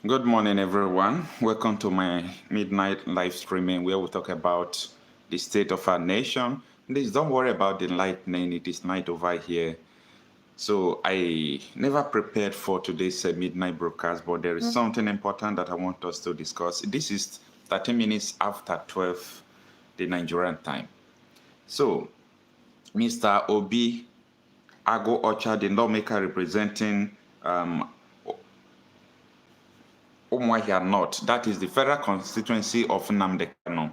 Good morning, everyone. Welcome to my midnight live streaming where we talk about the state of our nation. Please don't worry about the lightning, it is night over here. So, I never prepared for today's midnight broadcast, but there is something important that I want us to discuss. This is 30 minutes after 12, the Nigerian time. So, Mr. Obi Aguocha, the lawmaker representing Umuahia North, that is the federal constituency of Nnamdi Kanu.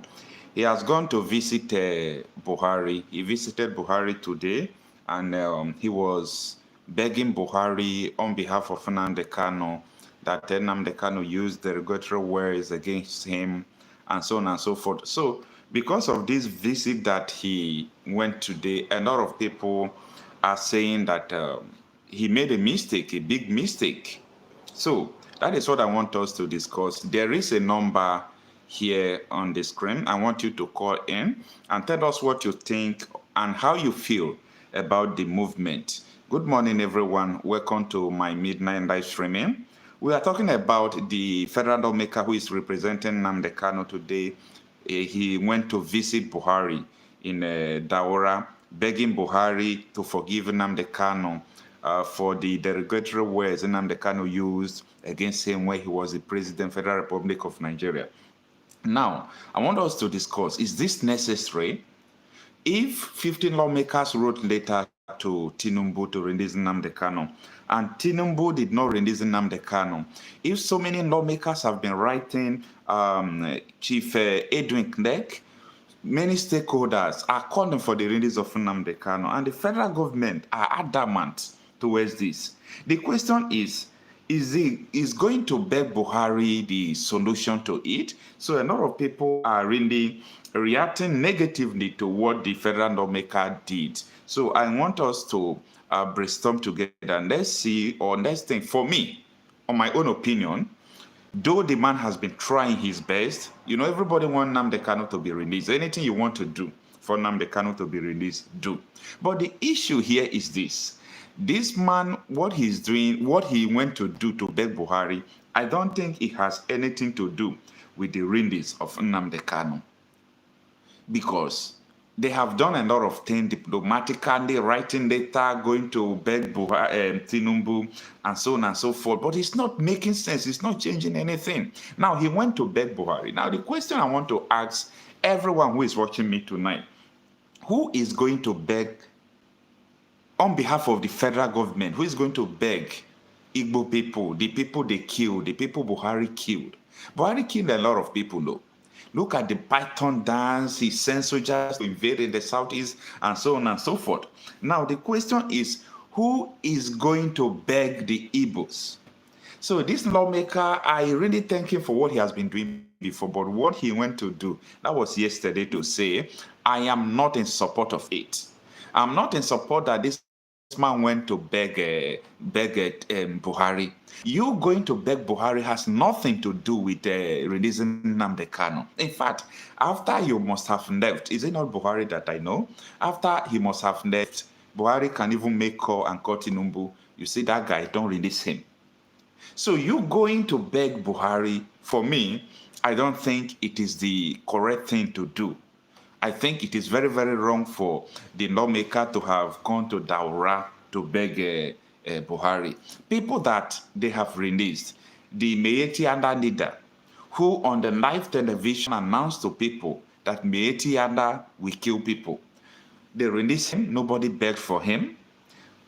He has gone to visit Buhari. He visited Buhari today, and he was begging Buhari on behalf of Nnamdi Kanu that Nnamdi Kanu used derogatory words against him and so on and so forth. So, because of this visit that he went today, a lot of people are saying that he made a mistake, a big mistake. So that is what I want us to discuss. There is a number here on the screen. I want you to call in and tell us what you think and how you feel about the movement. Good morning, everyone. Welcome to my midnight live streaming. We are talking about the federal lawmaker who is representing Nnamdi Kanu today. He went to visit Buhari in Daura, begging Buhari to forgive Nnamdi Kanu for the derogatory words Nnamdi Kanu used against him when he was the President, Federal Republic of Nigeria. Now, I want us to discuss, is this necessary? If 15 lawmakers wrote letter to Tinubu to release Nnamdi Kanu, and Tinubu did not release Nnamdi Kanu, if so many lawmakers have been writing, Chief Edwin Clegg, many stakeholders are calling for the release of Nnamdi Kanu, and the federal government are adamant towards this. The question is going to beg Buhari the solution to it? So a lot of people are really reacting negatively to what the federal lawmaker did. So I want us to brainstorm together and let's see, or let's think. For me, on my own opinion, though the man has been trying his best, everybody wants Nnamdi Kanu to be released. Anything you want to do for Nnamdi Kanu to be released, do. But the issue here is this. This man, what he's doing, what he went to do to beg Buhari, I don't think it has anything to do with the release of Nnamdi Kanu. Because they have done a lot of things diplomatically, writing letter, going to beg Tinubu, and so on and so forth. But it's not making sense. It's not changing anything. Now, he went to beg Buhari. Now, the question I want to ask everyone who is watching me tonight, who is going to beg on behalf of the federal government? Who is going to beg Igbo people, the people they killed, the people Buhari killed? Buhari killed a lot of people, though. Look at the Python dance, he sent soldiers to invade in the southeast, and so on and so forth. Now, the question is, who is going to beg the Igbos? So this lawmaker, I really thank him for what he has been doing before, but what he went to do, that was yesterday, to say, I am not in support of it. I'm not in support that this man went to beg Buhari. You going to beg Buhari has nothing to do with releasing Nnamdi Kanu. In fact, after you must have left, is it not Buhari that I know? After he must have left, Buhari can even make call and call Tinubu. You see that guy, don't release him. So you going to beg Buhari, for me, I don't think it is the correct thing to do. I think it is very, very wrong for the lawmaker to have gone to Daura to beg Buhari. People that they have released, the Meeti Anda leader, who on the live television announced to people that Meeti Anda will kill people. They released him, nobody begged for him.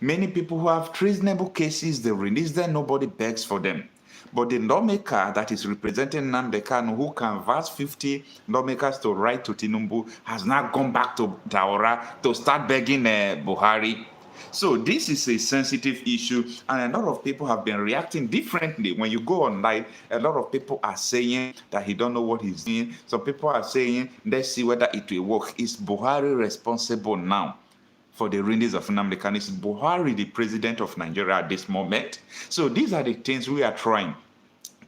Many people who have treasonable cases, they release them, nobody begs for them. But the lawmaker that is representing Nnamdi Kanu, who canvassed 50 lawmakers to write to Tinubu, has now gone back to Daura to start begging Buhari. So this is a sensitive issue, and a lot of people have been reacting differently. When you go online, a lot of people are saying that he don't know what he's doing. Some people are saying, let's see whether it will work. Is Buhari responsible now for the release of Nnamdi Kanu? Is Buhari the president of Nigeria at this moment? So these are the things we are trying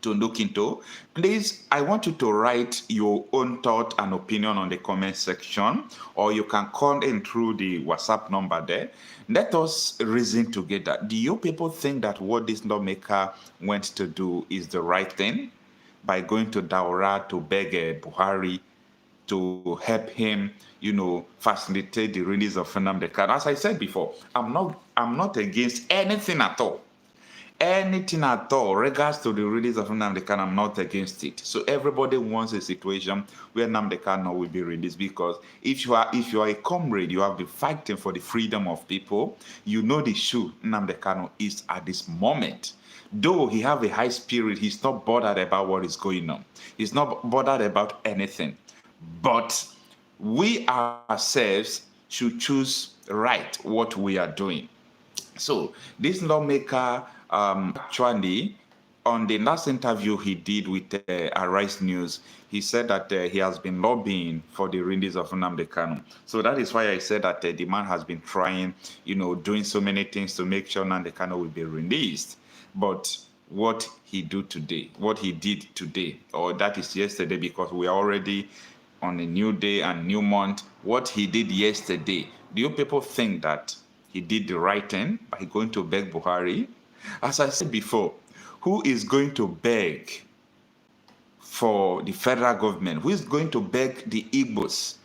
to look into. Please, I want you to write your own thought and opinion on the comment section, or you can call in through the WhatsApp number there. Let us reason together. Do you people think that what this lawmaker went to do is the right thing by going to Daura to beg Buhari to help him, facilitate the release of Nnamdi Kanu? As I said before, I'm not against anything at all. Anything at all, regards to the release of Nnamdi Kanu, I'm not against it. So everybody wants a situation where Nnamdi Kanu will be released, because if you are a comrade, you have been fighting for the freedom of people. You know the shoe Nnamdi Kanu is at this moment. Though he have a high spirit, he's not bothered about what is going on. He's not bothered about anything. But we ourselves should choose right what we are doing. So this lawmaker, actually, on the last interview he did with Arise News, he said that he has been lobbying for the release of Nnamdi Kanu. So that is why I said that the man has been trying, doing so many things to make sure Nnamdi Kanu will be released. But what he did today, or that is yesterday, because we are already on a new day and new month, what he did yesterday, do you people think that he did the right thing by going to beg Buhari? As I said before, who is going to beg for the federal government? Who is going to beg the Igbos?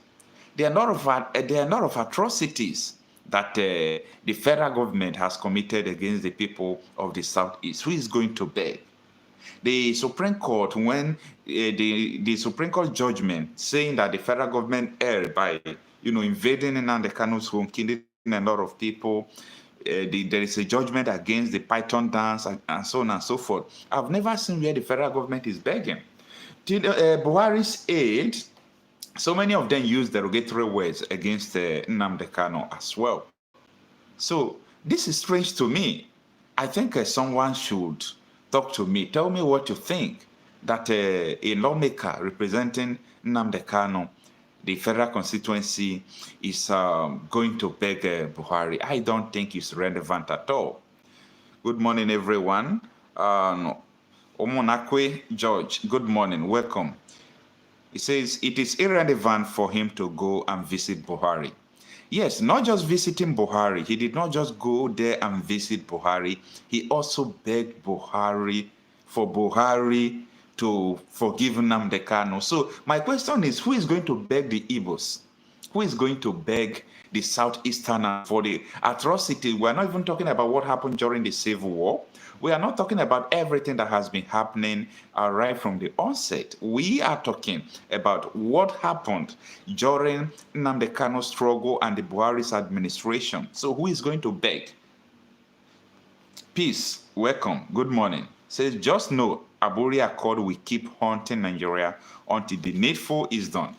There are a lot of atrocities that the federal government has committed against the people of the Southeast. Who is going to beg? The Supreme Court, when the Supreme Court judgment saying that the federal government erred by, invading Nnamdi Kanu's home, killing a lot of people, there is a judgment against the Python dance and so on and so forth. I've never seen where the federal government is begging. Buhari's aid, so many of them use derogatory words against Nnamdi Kanu as well. So this is strange to me. I think someone should talk to me. Tell me what you think, that a lawmaker representing Nnamdi Kanu, the federal constituency, is going to beg Buhari. I don't think it's relevant at all. Good morning, everyone. Omonakwe George, good morning, welcome. He says it is irrelevant for him to go and visit Buhari. Yes, not just visiting Buhari. He did not just go there and visit Buhari. He also begged Buhari for Buhari to forgive Nnamdi Kanu. So my question is, who is going to beg the Igbos? Who is going to beg the Southeasterners for the atrocity? We're not even talking about what happened during the Civil War. We are not talking about everything that has been happening right from the onset. We are talking about what happened during Nnamdi Kanu's struggle and the Buhari's administration. So who is going to beg? Peace, welcome, good morning. Says, just know Aburi Accord will keep haunting Nigeria until the needful is done.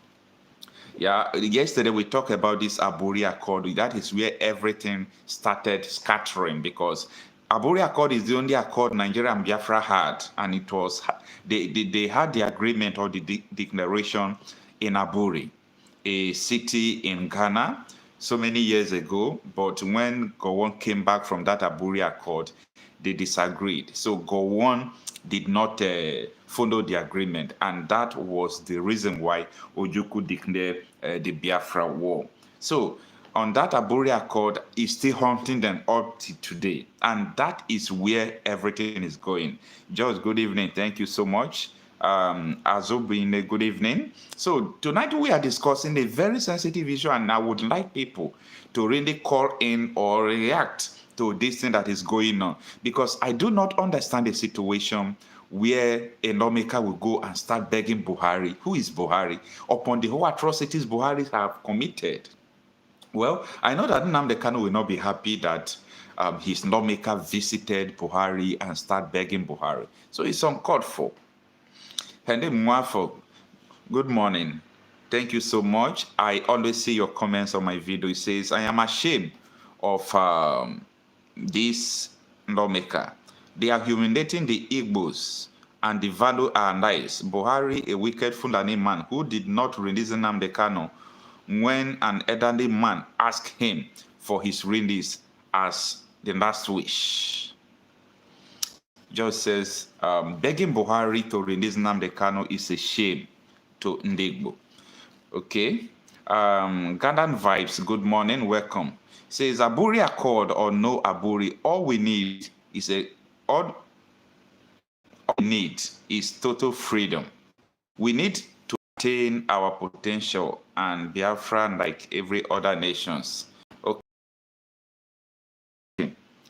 Yeah, yesterday we talked about this Aburi Accord. That is where everything started scattering, because Aburi Accord is the only accord Nigeria and Biafra had, and it was they had the agreement or the declaration in Aburi, a city in Ghana, so many years ago. But when Gowon came back from that Aburi Accord, they disagreed. So Gowon did not follow the agreement, and that was the reason why Ojukwu declared the Biafra war. So on that Aburi Accord is still haunting them up to today, and that is where everything is going. George, good evening. Thank you so much. Azobine, good evening. So tonight we are discussing a very sensitive issue, and I would like people to really call in or react to this thing that is going on, because I do not understand the situation where a lawmaker will go and start begging Buhari. Who is Buhari? Upon the whole atrocities Buhari have committed. Well, I know that Nnamdi Kanu will not be happy that his lawmaker visited Buhari and start begging Buhari. So it's uncalled for. Hende Mwafo, good morning. Thank you so much. I always see your comments on my video. It says, I am ashamed of this lawmaker. They are humiliating the Igbos and the value our lives. Buhari, a wicked Fulani man who did not release Nnamdi Kanu when an elderly man asked him for his release as the last wish. just says, begging Buhari to release Nnamdi Kanu is a shame to Ndigbo. Okay. Gandhan Vibes, good morning, welcome. Says, Aburi Accord or no Aburi, all we need is total freedom. We need to attain our potential and Biafra like every other nations. Okay.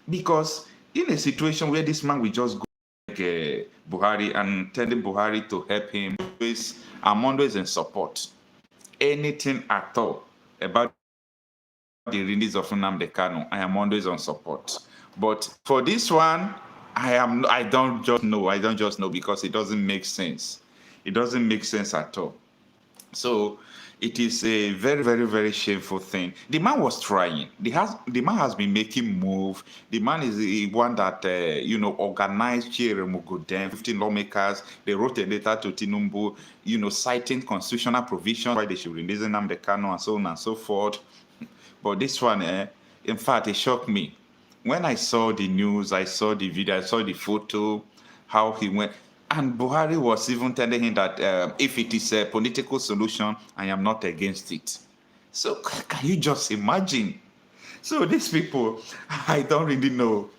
Because in a situation where this man will just go like Buhari and telling Buhari to help him, I'm always in support. Anything at all about the release of Nnamdi Kanu, I am always on support. But for this one, I don't just know because it doesn't make sense. It doesn't make sense at all. So it is a very, very, very shameful thing. The man was trying. The man has been making move. The man is the one that organized Chiremugodem, 15 lawmakers. They wrote a letter to Tinubu, citing constitutional provision why they should release Nnamdi Kanu and so on and so forth. But this one, in fact, it shocked me. When I saw the news, I saw the video, I saw the photo, how he went. And Buhari was even telling him that if it is a political solution, I am not against it. So can you just imagine? So these people, I don't really know.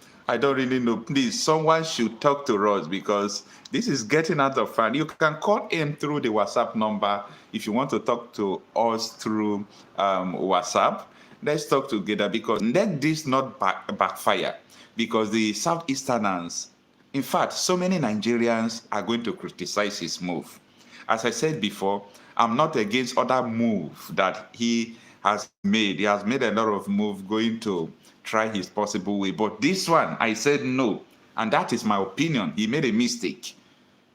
Please, someone should talk to us because this is getting out of hand. You can call him through the WhatsApp number if you want to talk to us through WhatsApp. Let's talk together because let this not backfire because the Southeasterners, in fact, so many Nigerians are going to criticize his move. As I said before, I'm not against other moves that he has made. He has made a lot of moves going to try his possible way. But this one, I said no. And that is my opinion. He made a mistake.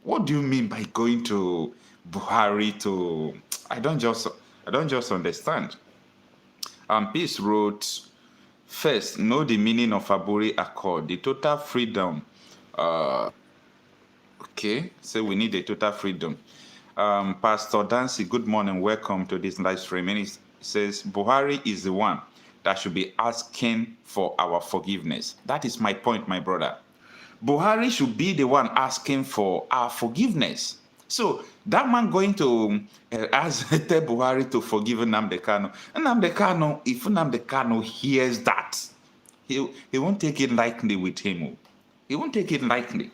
What do you mean by going to Buhari to... I don't just understand. Peace wrote, first, know the meaning of Aburi Accord. The total freedom. Okay, so we need a total freedom. Pastor Dancy, good morning, welcome to this live stream. And it says Buhari is the one that should be asking for our forgiveness. That is my point, my brother. Buhari should be the one asking for our forgiveness. So that man going to ask tell Buhari to forgive Nnamdi Kanu. Nnamdi Kanu, if Nnamdi Kanu hears that, he won't take it lightly with him. He won't take it lightly.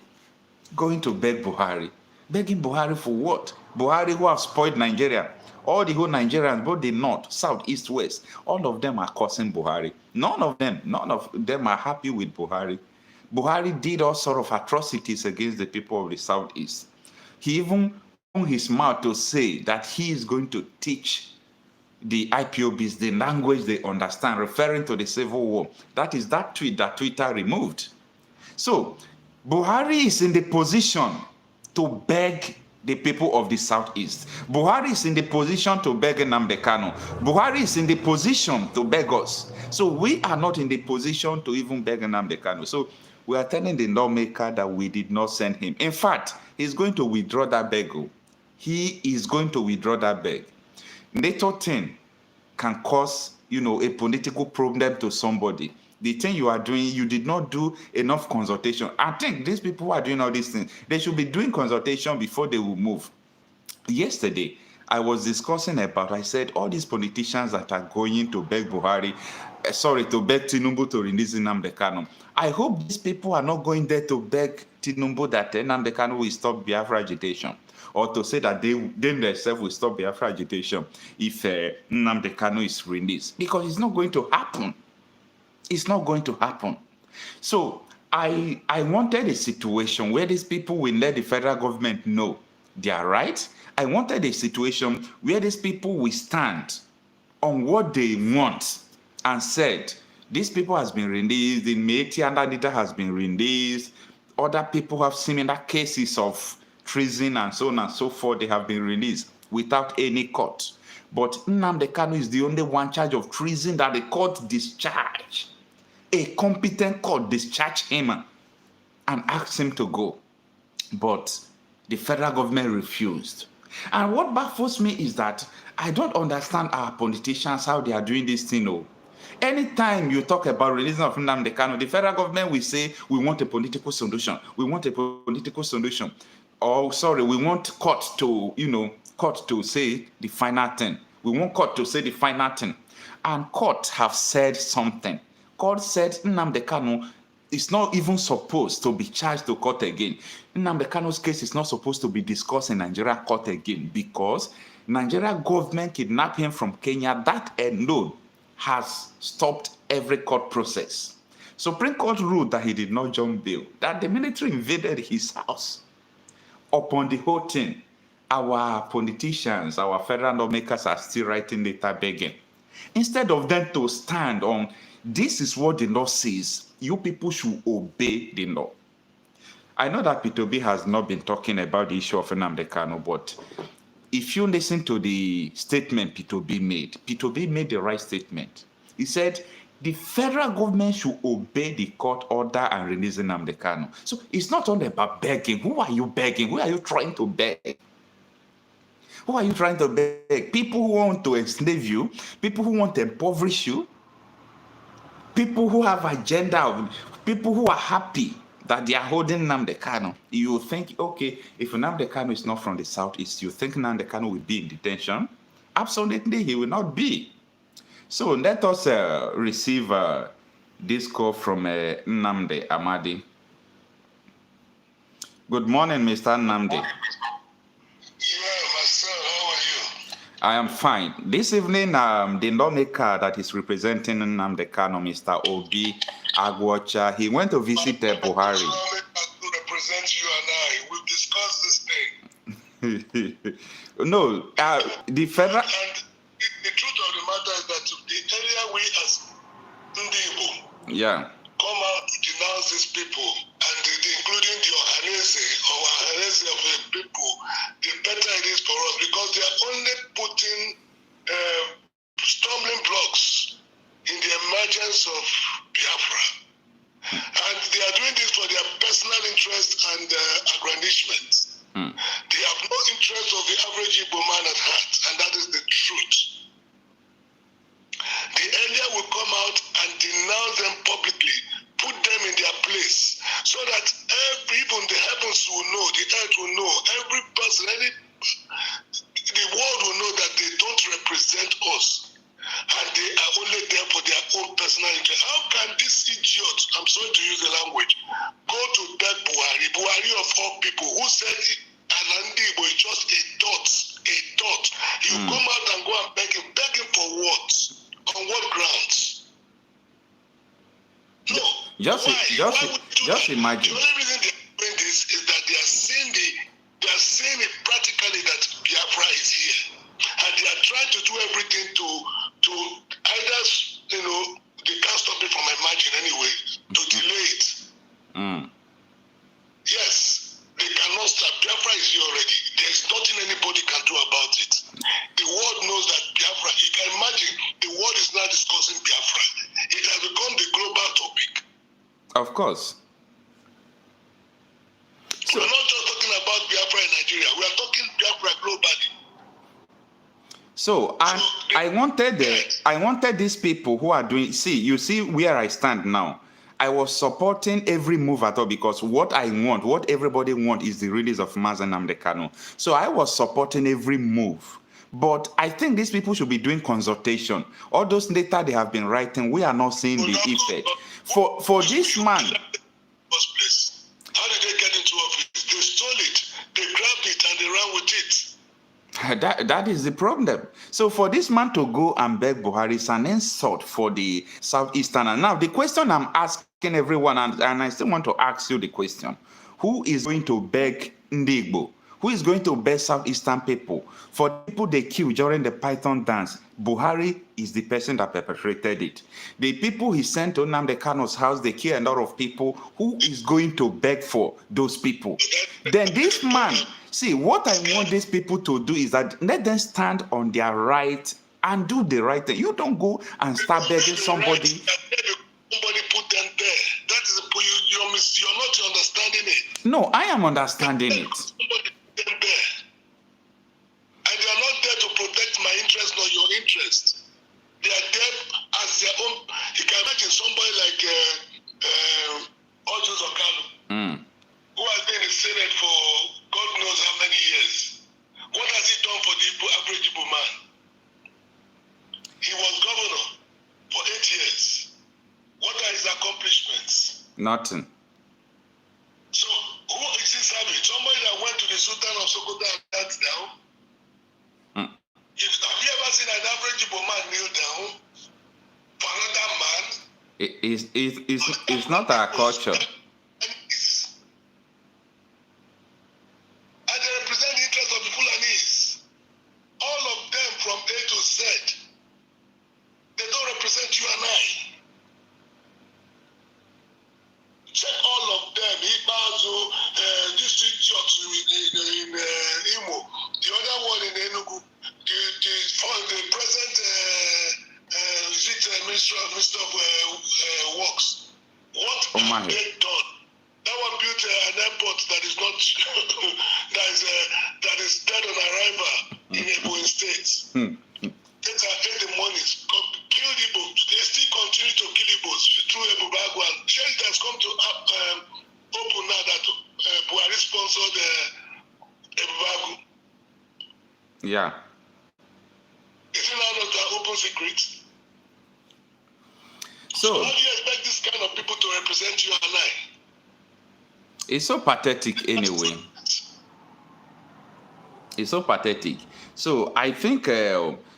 Going to beg Buhari. Begging Buhari for what? Buhari who have spoiled Nigeria. All the whole Nigerians, both the north, south, east, west, all of them are cursing Buhari. None of them are happy with Buhari. Buhari did all sort of atrocities against the people of the southeast. He even opened his mouth to say that he is going to teach the IPOBs the language they understand, referring to the civil war. That is that tweet that Twitter removed. So Buhari is in the position to beg the people of the southeast. Buhari is in the position to beg Nnamdi Kanu. Buhari is in the position to beg us. So we are not in the position to even beg Nnamdi Kanu. So we are telling the lawmaker that we did not send him. In fact, he's going to withdraw that beg. He is going to withdraw that beg. NATO thing can cause, a political problem to somebody. The thing you are doing, you did not do enough consultation. I think these people who are doing all these things, they should be doing consultation before they will move. Yesterday, I was discussing about, I said, all these politicians that are going to beg Buhari, to beg Tinubu to release Nnamdi Kanu. I hope these people are not going there to beg Tinubu that Nnamdi Kanu will stop Biafra agitation, or to say that they themselves will stop Biafra agitation if Nnamdi Kanu is released, because it's not going to happen. It's not going to happen. So I wanted a situation where these people will let the federal government know they are right. I wanted a situation where these people will stand on what they want and said, these people has been released, the Meiti leader has been released, other people have similar cases of treason and so on and so forth, they have been released without any court. But Nnamdi Kanu is the only one charge of treason that the court discharged. A competent court discharged him and asked him to go. But the federal government refused. And what baffles me is that I don't understand our politicians, how they are doing this thing. Anytime you talk about releasing of Nnamdi Kanu, the federal government will say, we want a political solution. We want a political solution. Oh, sorry, we want court to, court to say the final thing. We want court to say the final thing. And court have said something. Court said Nnamdi Kanu is not even supposed to be charged to court again. Nnamdi Kanu's case is not supposed to be discussed in Nigeria court again because Nigeria government kidnapped him from Kenya. That alone has stopped every court process. Supreme Court ruled that he did not jump bail, that the military invaded his house. Upon the whole thing, our politicians, our federal lawmakers are still writing letter begging. Instead of them to stand on, this is what the law says, you people should obey the law. I know that P2B has not been talking about the issue of Nnamdi Kanu, but if you listen to the statement P2B made the right statement. He said the federal government should obey the court order and release Nnamdi Kanu. So it's not only about begging. Who are you begging? Who are you trying to beg? Who are you trying to beg? People who want to enslave you, people who want to impoverish you, people who have agenda, people who are happy that they are holding Nnamdi Kanu. You think, okay, if Nnamdi Kanu is not from the southeast, you think Nnamdi Kanu will be in detention? Absolutely, he will not be. So let us receive this call from Nnamdi Amadi. Good morning, Mr. Nnamdi. Yeah, Marcel, how are you? I am fine. This evening, the lawmaker that is representing Nnamdi Kanu, Mr. Obi Aguocha, he went to visit Buhari. To represent you and I, we've discussed this thing. No, the federal... And the truth of the matter is that the area we as Ndibo come out to denounce these people, and including the Ohanese of the people, the better it is for us, because they are only putting stumbling blocks in the emergence of Biafra. And they are doing this for their personal interest and aggrandizement. They have no interest of the average Igbo man at heart, and that is the truth. The earlier we come out and denounce them publicly, put them in their place, so that even the heavens will know, the earth will know, every person, the world will know that they don't represent us, and they are only there for their own personal interest. How can this idiot, I'm sorry to use the language, go to beg Buhari of all people, who said Anandi was just a dot. You come out and go and beg him for what? On what grounds? No. Just imagine. The only reason they're doing this is that they are seeing it practically that Biafra is here, and they are trying to do everything to either, they can't stop it from emerging anyway, to delay it. Yes, they cannot stop. Biafra is here already. There's nothing anybody can do about it. The world knows that Biafra, you can imagine, the world is now discussing Biafra. It has become the global topic. Of course. So, we're not just talking about Biafra in Nigeria. We are talking Biafra globally. So I wanted these people who are doing, you see where I stand now. I was supporting every move at all, because what everybody wants is the release of Nnamdi Kanu. So I was supporting every move. But I think these people should be doing consultation. All those data they have been writing, we are not seeing the effect. For this man... How did they get into office? They stole it, they grabbed it, and they ran with it. That is the problem. So for this man to go and beg Buhari is an insult for the Southeastern. And now the question I'm asking everyone, and I still want to ask you the question, who is going to beg Ndigbo? Who is going to beg Southeastern people? For people they killed during the Python dance, Buhari is the person that perpetrated it. The people he sent to Nnamdi Kanu's house, they killed a lot of people. Who is going to beg for those people? Then this man, see, what I want these people to do is that let them stand on their right and do the right thing. You don't go and start begging somebody. Somebody put them there. That is, you're not understanding it. No, I am understanding it. Somebody put them there. And they are not there to protect my interest nor your interest. They are there as their own Ojo Kanu, who has been in the Senate for God knows how many years. What has he done for the average Igbo man? He was governor for 8 years. What are his accomplishments? Nothing. So, who is he serving? Somebody that went to the Sultan of Sokoto and knelt down? Have you ever seen an average Igbo man kneel down for another man? It's not our culture. And they represent the interests of the Fulanis. All of them from A to Z. They don't represent you and I. Check all of them. Ibazo, district judge in Imo, the other one in Enugu, the present Minister of Works. What have they done? That one built an airport that is not that is dead on arrival in Ebonyi State. They take the money, kill Igbos. They still continue to kill Igbos through Ebuka Obi. Change has come to open now that Buhari sponsored Ebuka Obi. Yeah. Is it now not an open secret? So how do you expect this kind of people to represent you and I? It's so pathetic anyway. It's so pathetic. So I think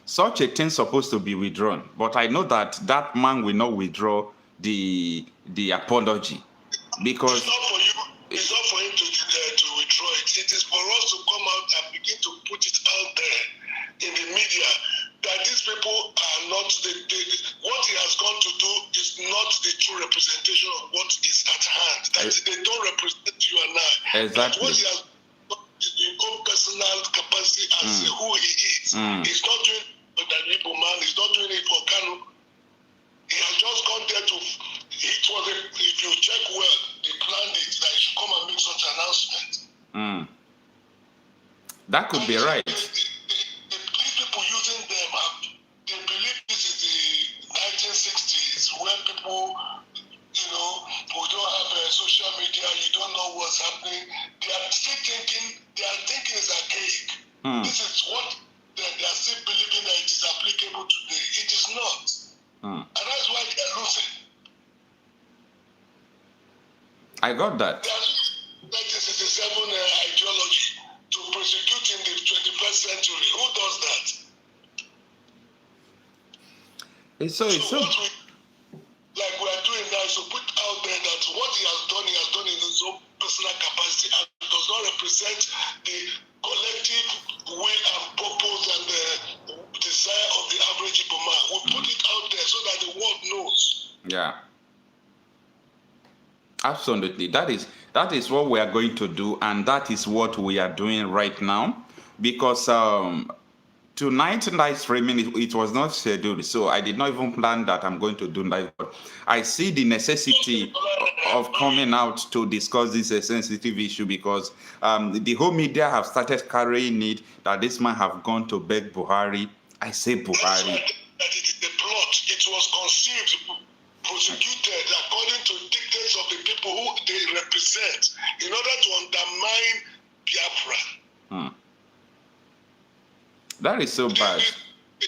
such a thing supposed to be withdrawn. But I know that that man will not withdraw the apology because it's not for you. It's not for him to withdraw it. It is for us to come out and begin to put it out there in the media that these people are not what he has gone to do is not the true representation of what is at hand. That they don't represent you and I. Exactly. That what he has done is in own personal capacity as who he is. He's not doing it for the Igbo man. He's not doing it for Kanu. He has just gone there to. If you check well, they planned it that he should come and make such an announcement. That could be right. These people using them, they believe this is the 1960s when people, who don't have social media, you don't know what's happening. They are still thinking, it's archaic. This is what they are still believing that it is applicable today. It is not. And that's why they are losing. I got that. That's 1967 ideology to prosecute in the 21st century. Who does that? So what we are doing now is to put out there that what he has done in his own personal capacity and does not represent the collective will and purpose and the desire of the average Igbo man. We put it out there so that the world knows. Yeah. Absolutely. That is what we are going to do, and that is what we are doing right now. Because tonight live streaming, it was not scheduled, so I did not even plan that I'm going to do live. But I see the necessity of coming out to discuss this sensitive issue because the whole media have started carrying it that this man have gone to beg Buhari. I say Buhari. That it is the plot. It was conceived, prosecuted according to dictates of the people who they represent in order to undermine Biafra. That is so bad. The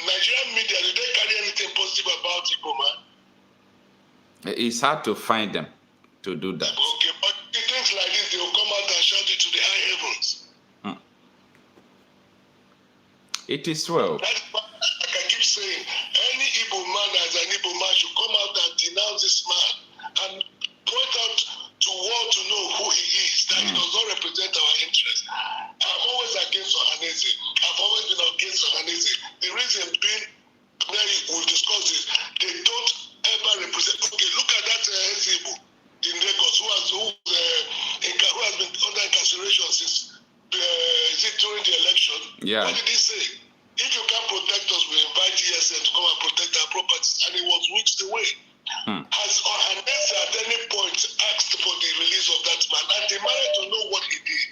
Nigerian media, did they carry anything positive about Igbo man? It's hard to find them to do that. Okay, but things like this, they will come out and shout it to the high heavens. It is well. That's why, like I keep saying, any Igbo man as an Igbo man should come out and denounce this man and point out to world to know who he is, that he does not represent our interests. I'm always against Ohanese. I've always been against Ohanese. The reason being, we'll discuss this, they don't ever represent. Okay, look at that Ezebo in Lagos who has been under incarceration since during the election. Yeah. What did he say? If you can't protect us, we invite ESN to come and protect our properties. And he was whisked away. Has Ohanese at any point asked for the release of that man and demanded to know what he did?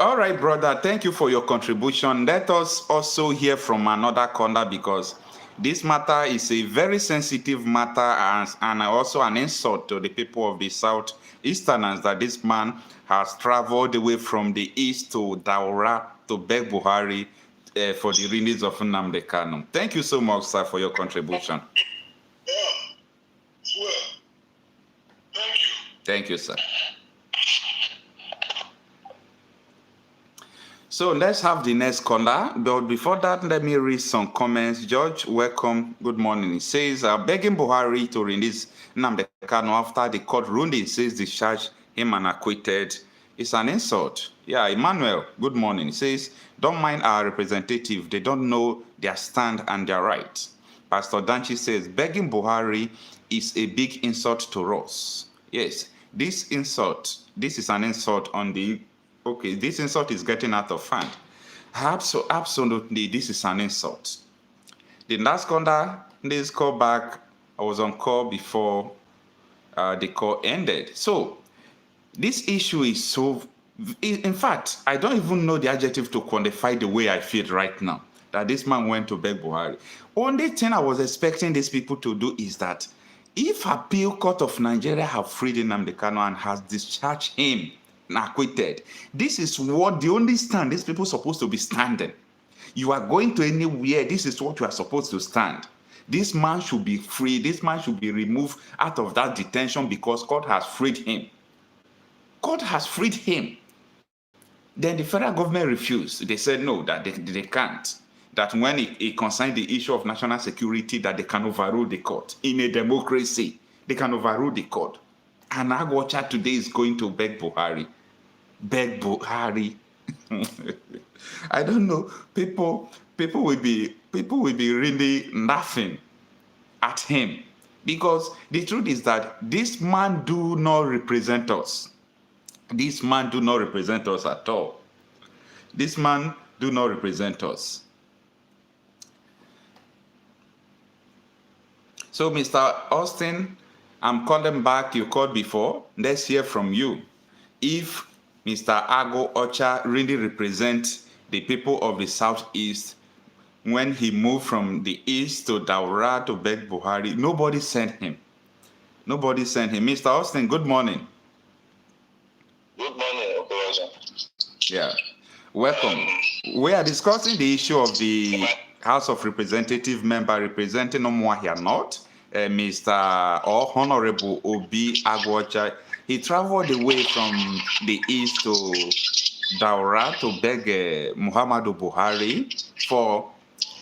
All right, brother. Thank you for your contribution. Let us also hear from another corner because This matter is a very sensitive matter and also an insult to the people of the Southeasterners that this man has traveled away from the east to Daura to beg Buhari for the release of Nnamdi Kanu. Thank you so much, sir, for your contribution. Yeah, well, thank you. Thank you, sir. So let's have the next caller. But before that, let me read some comments. George, welcome. Good morning. He says, begging Buhari to release Nnamdi Kanu after the court ruling says discharge him and acquitted. It's an insult. Yeah, Emmanuel, good morning. He says, don't mind our representative. They don't know their stand and their right. Pastor Danchi says, begging Buhari is a big insult to us. Yes, this is an insult on the... Okay, this insult is getting out of hand. Absolutely, this is an insult. The last caller, this call back, I was on call before the call ended. So, this issue is so... In fact, I don't even know the adjective to quantify the way I feel right now, that this man went to beg Buhari. Only thing I was expecting these people to do is that if Appeal Court of Nigeria have freed Nnamdi Kanu and has discharged him, acquitted. This is what the only stand these people are supposed to be standing. You are going to anywhere, this is what you are supposed to stand. This man should be free. This man should be removed out of that detention because God has freed him. God has freed him. Then the federal government refused. They said no, that they can't. That when it concerned the issue of national security, that they can overrule the court. In a democracy, they can overrule the court. And Aguocha today is going to beg Buhari. Beg Buhari. I don't know. People will be really laughing at him because the truth is that this man do not represent us. This man do not represent us at all. This man do not represent us. So, Mr. Austin, I'm calling back. You called before. Let's hear from you. If Mr. Aguocha really represents the people of the Southeast, when he moved from the East to Daura to beg Buhari, nobody sent him. Nobody sent him. Mr. Austin, good morning. Good morning, Okocha. Yeah. Welcome. We are discussing the issue of the House of Representative member representing Umuahia North, Mr. or Honorable Obi Aguocha. He traveled away from the east to Daura to beg Muhammadu Buhari for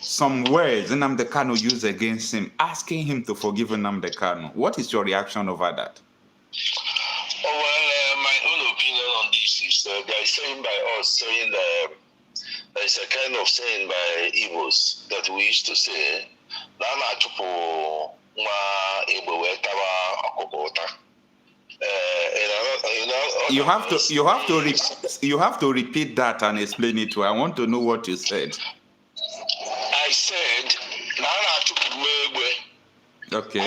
some words Nnamdi Kanu used against him, asking him to forgive Nnamdi Kanu. What is your reaction over that? Well, my own opinion on this is there is saying by us, saying that there is a kind of saying by Igbos that we used to say, you have to repeat that and explain it to her. I want to know what you said. I said, okay.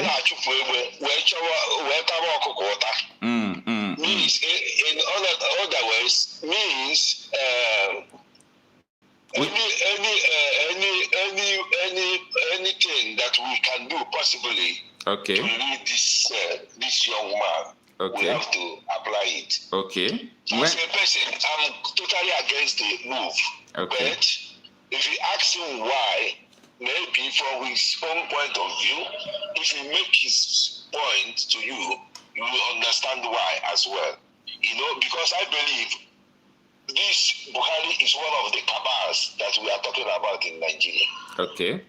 Means, in other words, means anything that we can do possibly okay. to lead this young man. Okay. We have to apply it. Okay. As a person, I'm totally against the move. Okay. But if you ask him why, maybe from his own point of view, if he make his point to you, you will understand why as well. You know, because I believe this Buhari is one of the cabals that we are talking about in Nigeria. Okay.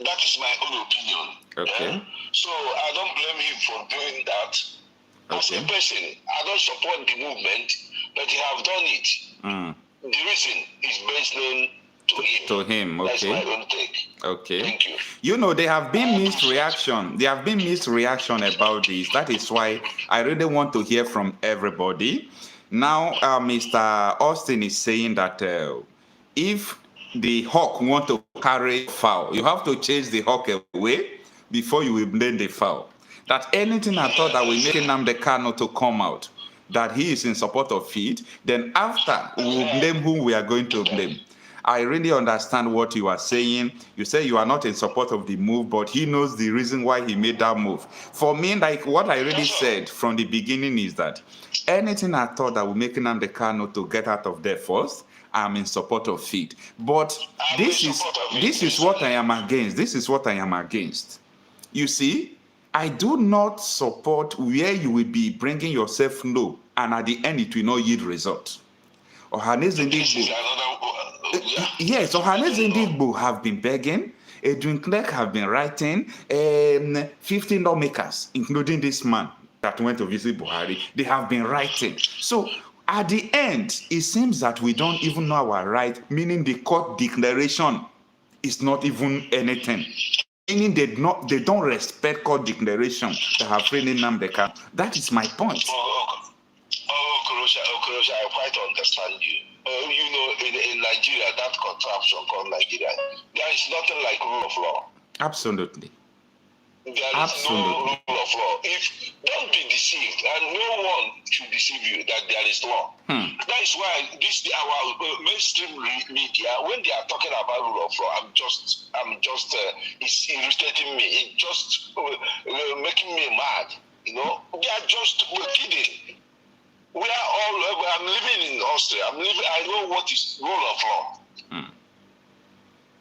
That is my own opinion. Okay. Yeah? So I don't blame him for doing that. As a person, I don't support the movement, but he have done it. The reason is based on to him. Okay. That's my own take. Okay. Thank you. You know, there have been mixed reaction. There have been mixed reaction about this. That is why I really want to hear from everybody. Now, Mr. Austin is saying that if the hawk want to carry fowl, you have to chase the hawk away before you will blame the fowl. That anything at all that will make Nnamdi Kanu to come out, that he is in support of it, then after we will blame whom we are going to blame. I really understand what you are saying. You say you are not in support of the move, but he knows the reason why he made that move. For me, like what I really said from the beginning is that anything I thought that would make Nnamdi Kanu to get out of there first, I'm in support of it. But this is what I am against. This is what I am against. You see, I do not support where you will be bringing yourself low, and at the end it will not yield result. Yes, Ohaneze Ndigbo have been begging. Edwin Clark have been writing. 15 lawmakers, including this man that went to visit Buhari, they have been writing. So at the end, it seems that we don't even know our right, meaning the court declaration is not even anything. Meaning they don't respect court declaration that have framed Nnamdi Kanu. That is my point. Okocha, I quite understand you. You know, in Nigeria, that contraption called Nigeria, there is nothing like rule of law. Absolutely. There is no rule of law. Don't be deceived, and no one should deceive you that there is law. That is why our mainstream media, when they are talking about rule of law, it's irritating me. It's just making me mad. You know, they are just kidding. I'm living in Austria. I know what is rule of law.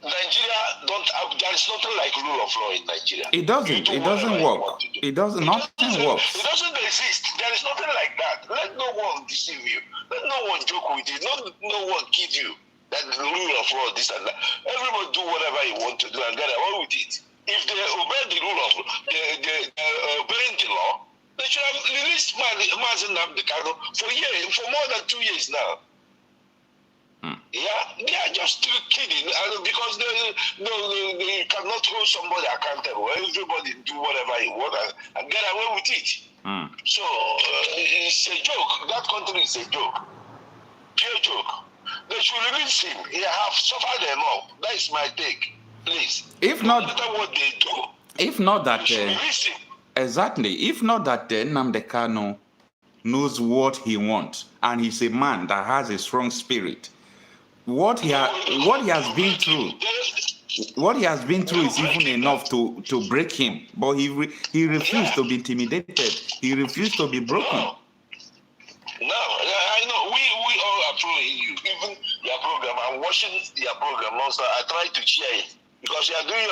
Nigeria there is nothing like rule of law in Nigeria. It doesn't work. Nothing works. It doesn't exist. There is nothing like that. Let no one deceive you. Let no one joke with you. No one kid you. That the rule of law, this and that. Everybody do whatever you want to do and get away with it. If they obey the rule of law, obeying the law, they should have released Nnamdi Kanu for more than 2 years now. Yeah, they are just kidding because they cannot hold somebody accountable. Everybody do whatever he wants and get away with it. So it's a joke. That country is a joke. Pure joke. They should release him. He have suffered enough. That is my take. Please. If not, no matter what they do. If not that. Release him. Exactly. If not that Nnamdi Kanu knows what he wants, and he's a man that has a strong spirit, what he has been through is even enough to break him. But he refused to be intimidated. He refused to be broken. No, I know. We all approve you. Even your program. I'm watching your program also. I try to share it. Because you are doing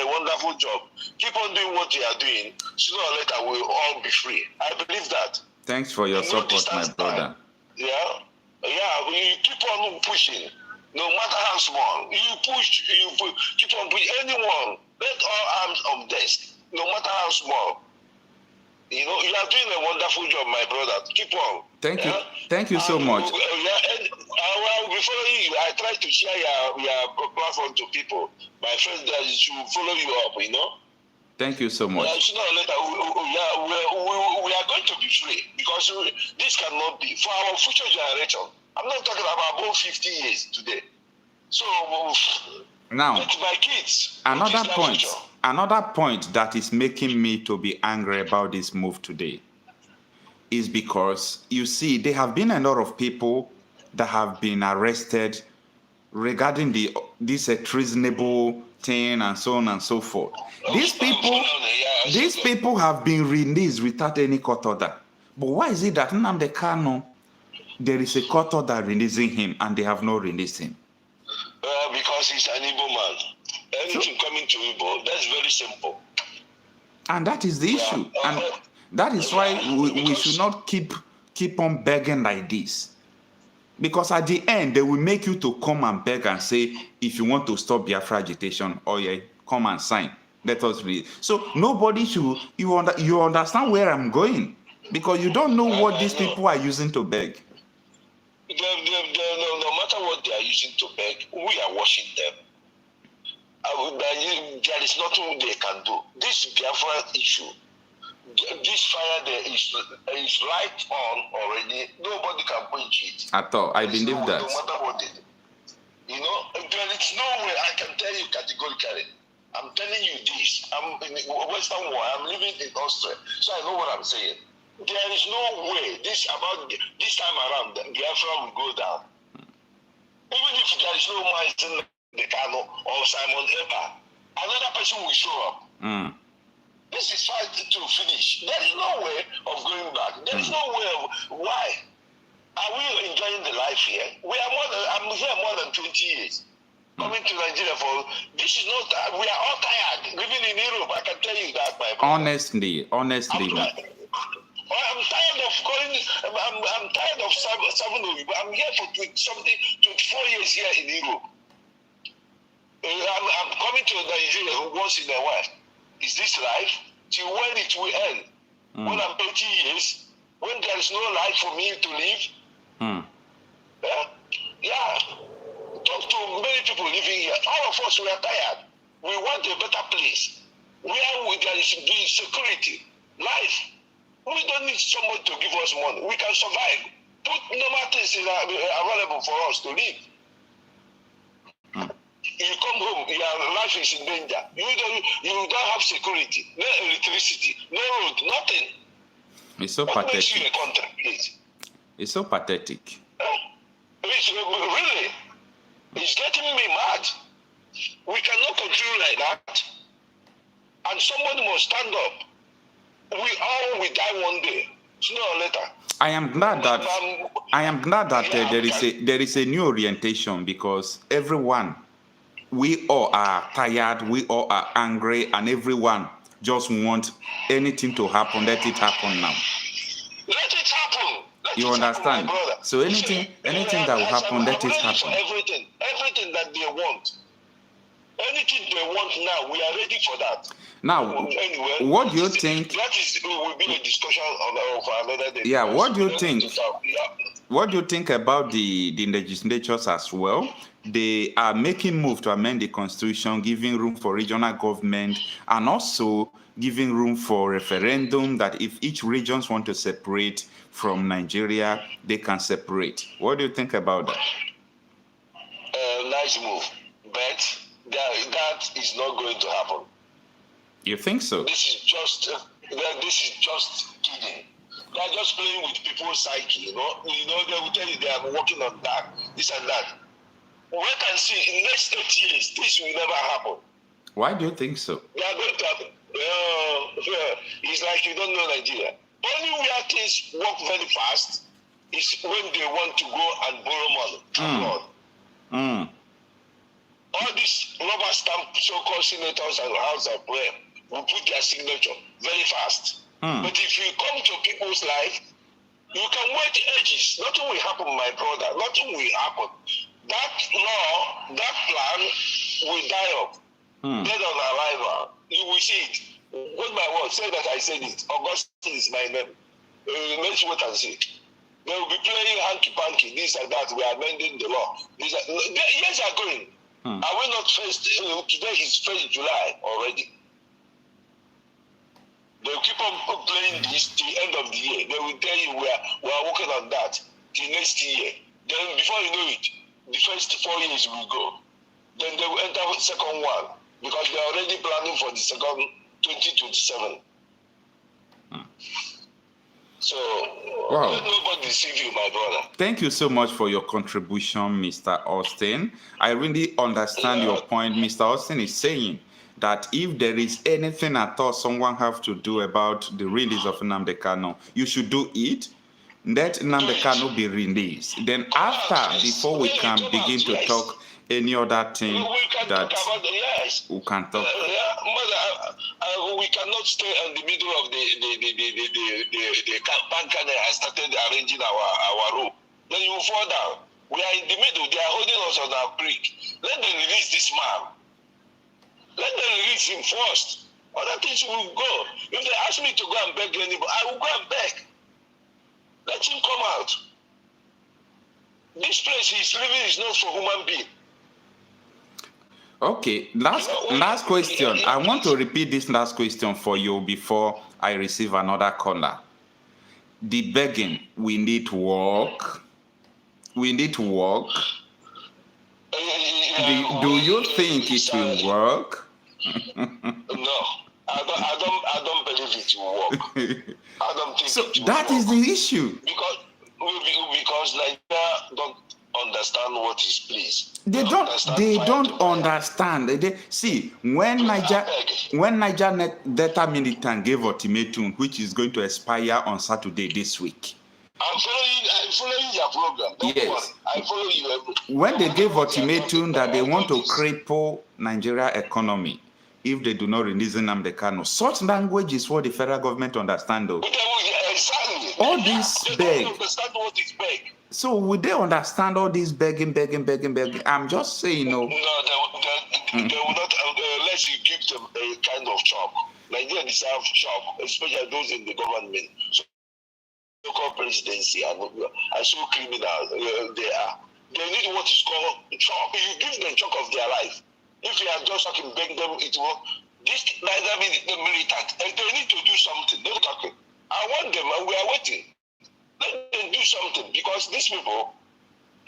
a wonderful job. Keep on doing what you are doing. Sooner or later, we'll all be free. I believe that. Thanks for your support, my brother. Yeah. We keep on pushing. No matter how small. You push, keep on pushing. Anyone, let all arms on desk. No matter how small. You know, you are doing a wonderful job, my brother. Keep on. Thank you. Thank you so much. Before I try to share your platform to people. My friends that should follow you up, you know. Thank you so much. Sooner or later, we are going to be free because this cannot be for our future generation. I'm not talking about above 50 years today. So now, my kids. Another point that is making me to be angry about this move today is because you see there have been a lot of people that have been arrested regarding this treasonable thing and so on and so forth. These people have been released without any court order. But why is it that Nnamdi Kanu, there is a court order releasing him and they have not released him? Because he's an Igbo man. Anything coming to Igbo, that's very simple. And that is the issue. And that is why we should not keep on begging like this. Because at the end, they will make you to come and beg and say, if you want to stop Biafra agitation, come and sign. Let us read. So nobody should, you understand where I'm going? Because you don't know what these people are using to beg. No matter what they are using to beg, we are watching them. There is nothing they can do. This Biafra issue, this fire there is light on already. Nobody can quench it. At all. I believe that. No matter what they do. You know, there is no way I can tell you categorically. I'm telling you this. I'm in Western world. I'm living in Austria. So I know what I'm saying. There is no way this time around Biafra will go down. Even if there is no Martin Kanu or Simon Ekpa, another person will show up. Mm. This is fight to finish. There is no way of going back. There is no way of why. Are we enjoying the life here? I'm here more than 20 years. Coming to Nigeria for this is not. We are all tired. Living in Europe, I can tell you that, my brother. Honestly. I'm tired of going. I'm tired of serving. I'm here for 24 years here in Europe. I'm coming to Nigeria once in a while. Is this life? Till when it will end? When I'm 80 years, when there is no life for me to live? Yeah. Talk to many people living here. All of us, we are tired. We want a better place where there is security, life. We don't need someone to give us money. We can survive. Put normal things available for us to live. You come home, your life is in danger. You don't have security, no electricity, no road, nothing. It's so what pathetic. Makes you a country, please? It's so pathetic. It's really, it's getting me mad. We cannot continue like that. And somebody must stand up. We all will die one day, sooner or later. I am glad that there is a new orientation, because everyone, we all are tired, we all are angry, and everyone just wants anything to happen. Let it happen now. Let it happen. You understand? So anything that will happen, let it happen. Everything that they want. Anything they want now, we are ready for that. Now, anyway, what do you think? That will be a discussion for another day. Yeah, what do you think? What do you think about the legislatures as well? They are making move to amend the constitution, giving room for regional government, and also giving room for referendum that if each regions want to separate from Nigeria, they can separate. What do you think about that? Nice move, but that is not going to happen. You think so? This is just kidding. They are just playing with people's psyche. They will tell you they are working on that, this and that. Wait and see. In the next 8 years, this will never happen. Why do you think so? They are going to happen. It's like you don't know Nigeria. Only where things work very fast is when they want to go and borrow money. All these rubber stamp so-called senators and House of Rep will put their signature very fast. But if you come to people's life, you can wait ages. Nothing will happen, my brother. Nothing will happen. That law, that plan will die up. Dead on arrival. You will see it. With my word, say that I said it. Augustine is my name. Let's wait and see. They will be playing hanky-panky, this and that. We are amending the law. Years are going. Are we not first? Today is 1st July already. They will keep on playing this till the end of the year. They will tell you we are working on that till next year. Then before you know it, the first 4 years will go. Then they will enter the second one because they are already planning for the second 2027. So let nobody deceive you, my brother. Thank you so much for your contribution, Mr. Austin. I really understand your point. Mr. Austin is saying that if there is anything at all someone have to do about the release of Nnamdi Kanu, you should do it. Let Nnamdi Kanu be released. Then after, before we can begin to talk any other thing that we can talk. We cannot stay in the middle of the bank and started arranging our room. Then you fall down. We are in the middle. They are holding us on our creek. Let them release this man. Let them release him first. Other things will go. If they ask me to go and beg anybody, I will go and beg. Let him come out. This place he's living is not for human being. Okay, last question. I want to repeat this last question for you before I receive another caller. The begging, we need to work. We need to work. Do you think it will work? No, I don't believe it will work. I don't think so. That is the issue. Because Nigeria don't understand what is pleased. They don't understand. They see when Niger Delta militant gave ultimatum, which is going to expire on Saturday this week. I'm following your program. Yes. I follow you. When they gave ultimatum that they want to cripple Nigeria economy if they do not release Nnamdi Kanu, such language is what the federal government understand though. Exactly. All this they beg. don't understand what is beg. So would they understand all this begging? I'm just saying no. No, they will not unless you give them a kind of chop. Nigeria deserve chop, especially those in the government. So-called presidency and so criminal they are. They need what is called chop. You give them chunk of their life. If you are just talking, beg them, it will. This neither militant, and they need to do something. They're talking. I want them, and we are waiting. Let them do something because these people.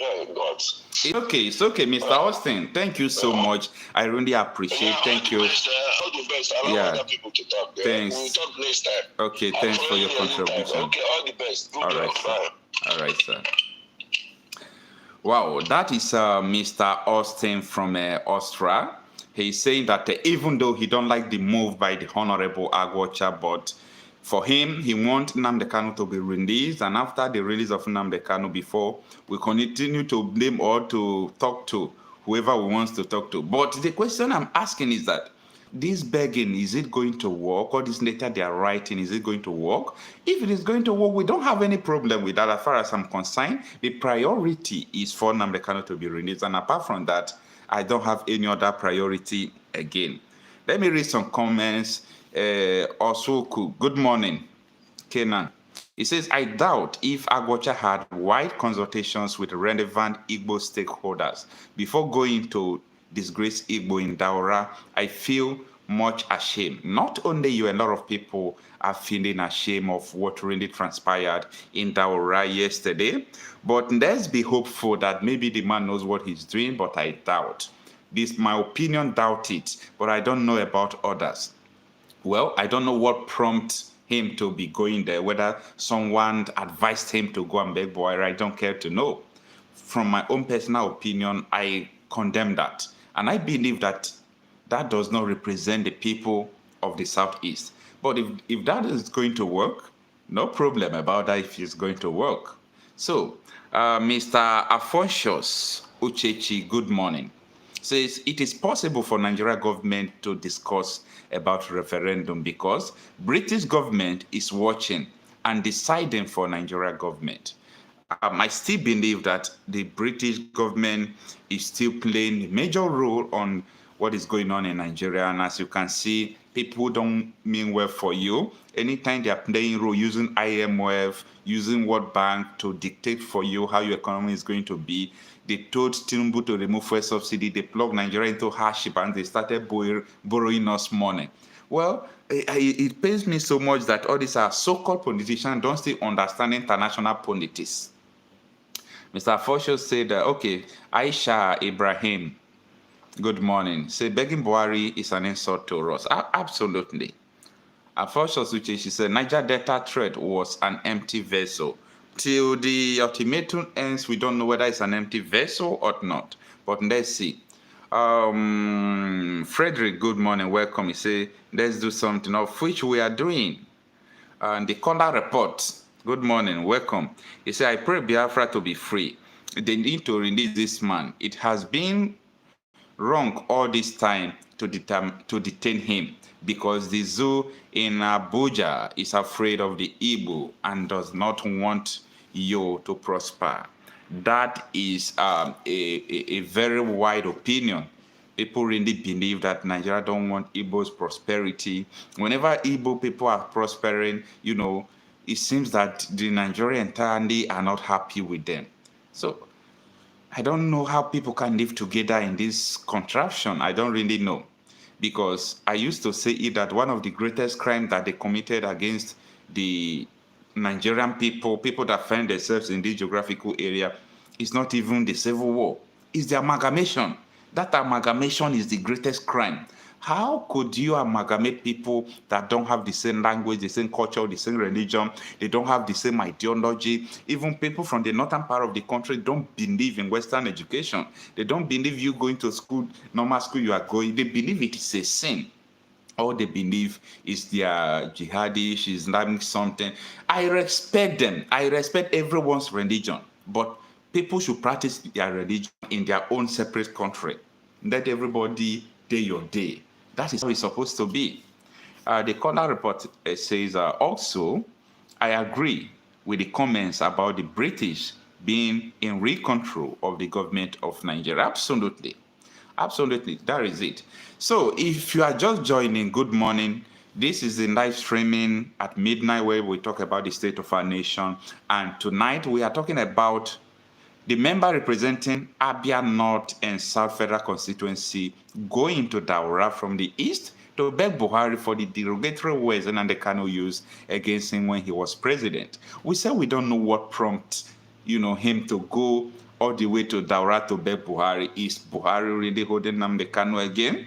Oh God. It's okay, Mr. Austin. Thank you so much. I really appreciate. Thank you. All the best. I love other people to talk. Thanks. We'll talk next time. Okay, thanks for your contribution. Okay, all the best. Good all right, Bye. All right, sir. Wow, that is Mr. Austin from Austria. He's saying that even though he don't like the move by the Honorable Aguocha, but for him, he wants Nnamdi Kanu to be released, and after the release of Nnamdi Kanu, before we continue to blame or to talk to whoever we want to talk to. But the question I'm asking is that this begging, is it going to work? Or this letter they are writing, is it going to work? If it is going to work, we don't have any problem with that as far as I'm concerned. The priority is for Nnamdi Kanu to be released, and apart from that, I don't have any other priority again. Let me read some comments. Osuku, good morning, Kenan. He says, I doubt if Aguocha had wide consultations with relevant Igbo stakeholders before going to disgrace Igbo in Daura. I feel much ashamed. Not only you, a lot of people are feeling ashamed of what really transpired in Daura yesterday, but let's be hopeful that maybe the man knows what he's doing, but I doubt. This, my opinion, doubt it, but I don't know about others. Well, I don't know what prompted him to be going there, whether someone advised him to go and beg Buhari. I don't care to know. From my own personal opinion, I condemn that. And I believe that that does not represent the people of the Southeast. But if that is going to work, no problem about that if it's going to work. So, Mr. Afonsos Uchechi, good morning, says it is possible for Nigeria government to discuss about referendum because British government is watching and deciding for Nigeria government. I still believe that the British government is still playing a major role on what is going on in Nigeria. And as you can see, people don't mean well for you. Anytime they are playing a role using IMF, using World Bank to dictate for you how your economy is going to be, they told Tinubu to remove fuel subsidy, they plugged Nigeria into hardship, and they started borrowing us money. Well, it pains me so much that all these are so-called politicians don't still understand international politics. Mr. Afosho said, okay, Aisha Ibrahim, good morning. Say begging Buhari is an insult to us. Absolutely. Afosho Suche, she said, Niger Delta thread was an empty vessel. Till the ultimatum ends, we don't know whether it's an empty vessel or not. But let's see. Frederick, good morning, welcome. He say, let's do something of which we are doing. And the Conda report, good morning, welcome. He said, I pray Biafra to be free. They need to release this man. It has been wrong all this time to detain him because the zoo in Abuja is afraid of the Igbo and does not want you to prosper. That is a very wide opinion. People really believe that Nigeria don't want Igbo's prosperity. Whenever Igbo people are prospering, you know, it seems that the Nigerians entirely are not happy with them. So I don't know how people can live together in this contraption. I don't really know. Because I used to say that one of the greatest crimes that they committed against the Nigerian people that find themselves in this geographical area, is not even the civil war. It's the amalgamation. That amalgamation is the greatest crime. How could you amalgamate people that don't have the same language, the same culture, the same religion, they don't have the same ideology? Even people from the northern part of the country don't believe in Western education. They don't believe you going to school, normal school you are going. They believe it is a sin. All they believe is their jihadish, Islamic something. I respect them. I respect everyone's religion. But people should practice their religion in their own separate country. Let everybody day your day. That is how it's supposed to be. The caller report says, also, I agree with the comments about the British being in real control of the government of Nigeria. Absolutely. Absolutely, that is it. So if you are just joining, good morning. This is the live streaming at midnight where we talk about the state of our nation. And tonight we are talking about the member representing Abia North and South Federal Constituency going to Daura from the east to beg Buhari for the derogatory words Nnamdi Kanu used against him when he was president. We said we don't know what prompted, him to go all the way to Daura to beg Buhari. Is Buhari really holding Nnamdi Kanu again?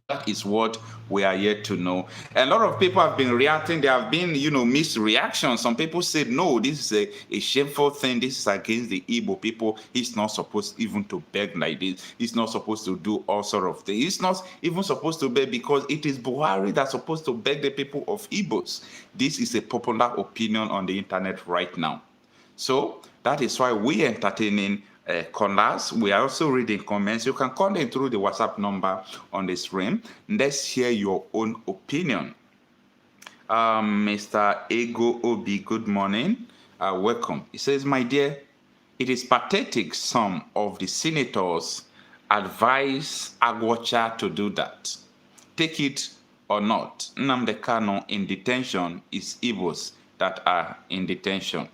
That is what we are yet to know. A lot of people have been reacting. There have been, mixed reactions. Some people said, no, this is a shameful thing. This is against the Igbo people. He's not supposed even to beg like this. He's not supposed to do all sort of things. He's not even supposed to beg because it is Buhari that's supposed to beg the people of Igbos. This is a popular opinion on the internet right now. So that is why we are entertaining callers. We are also reading comments. You can call in through the WhatsApp number on the screen. Let's hear your own opinion. Mr. Ebuka Obi, good morning. Welcome. He says, my dear, it is pathetic some of the senators advise Aguocha to do that. Take it or not. Nnamdi Kanu in detention is Igbos that are in detention.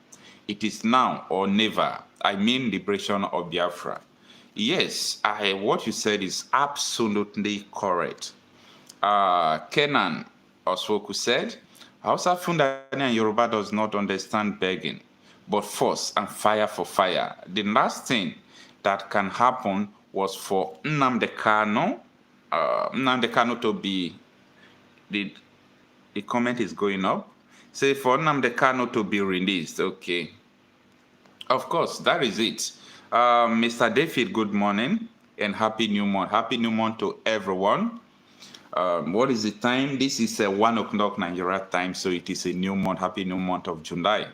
It is now or never. I mean liberation of Biafra. Yes, what you said is absolutely correct. Kenan Oswoku said, Hausa Fulani and Yoruba does not understand begging, but force and fire for fire. The last thing that can happen was for Nnamdi Kanu to be, the comment is going up. Say for Nnamdi Kanu to be released. Okay. Of course, that is it. Mr. David, good morning and happy new month. Happy new month to everyone. What is the time? This is 1 o'clock Nigeria time, so it is a new month. Happy new month of July.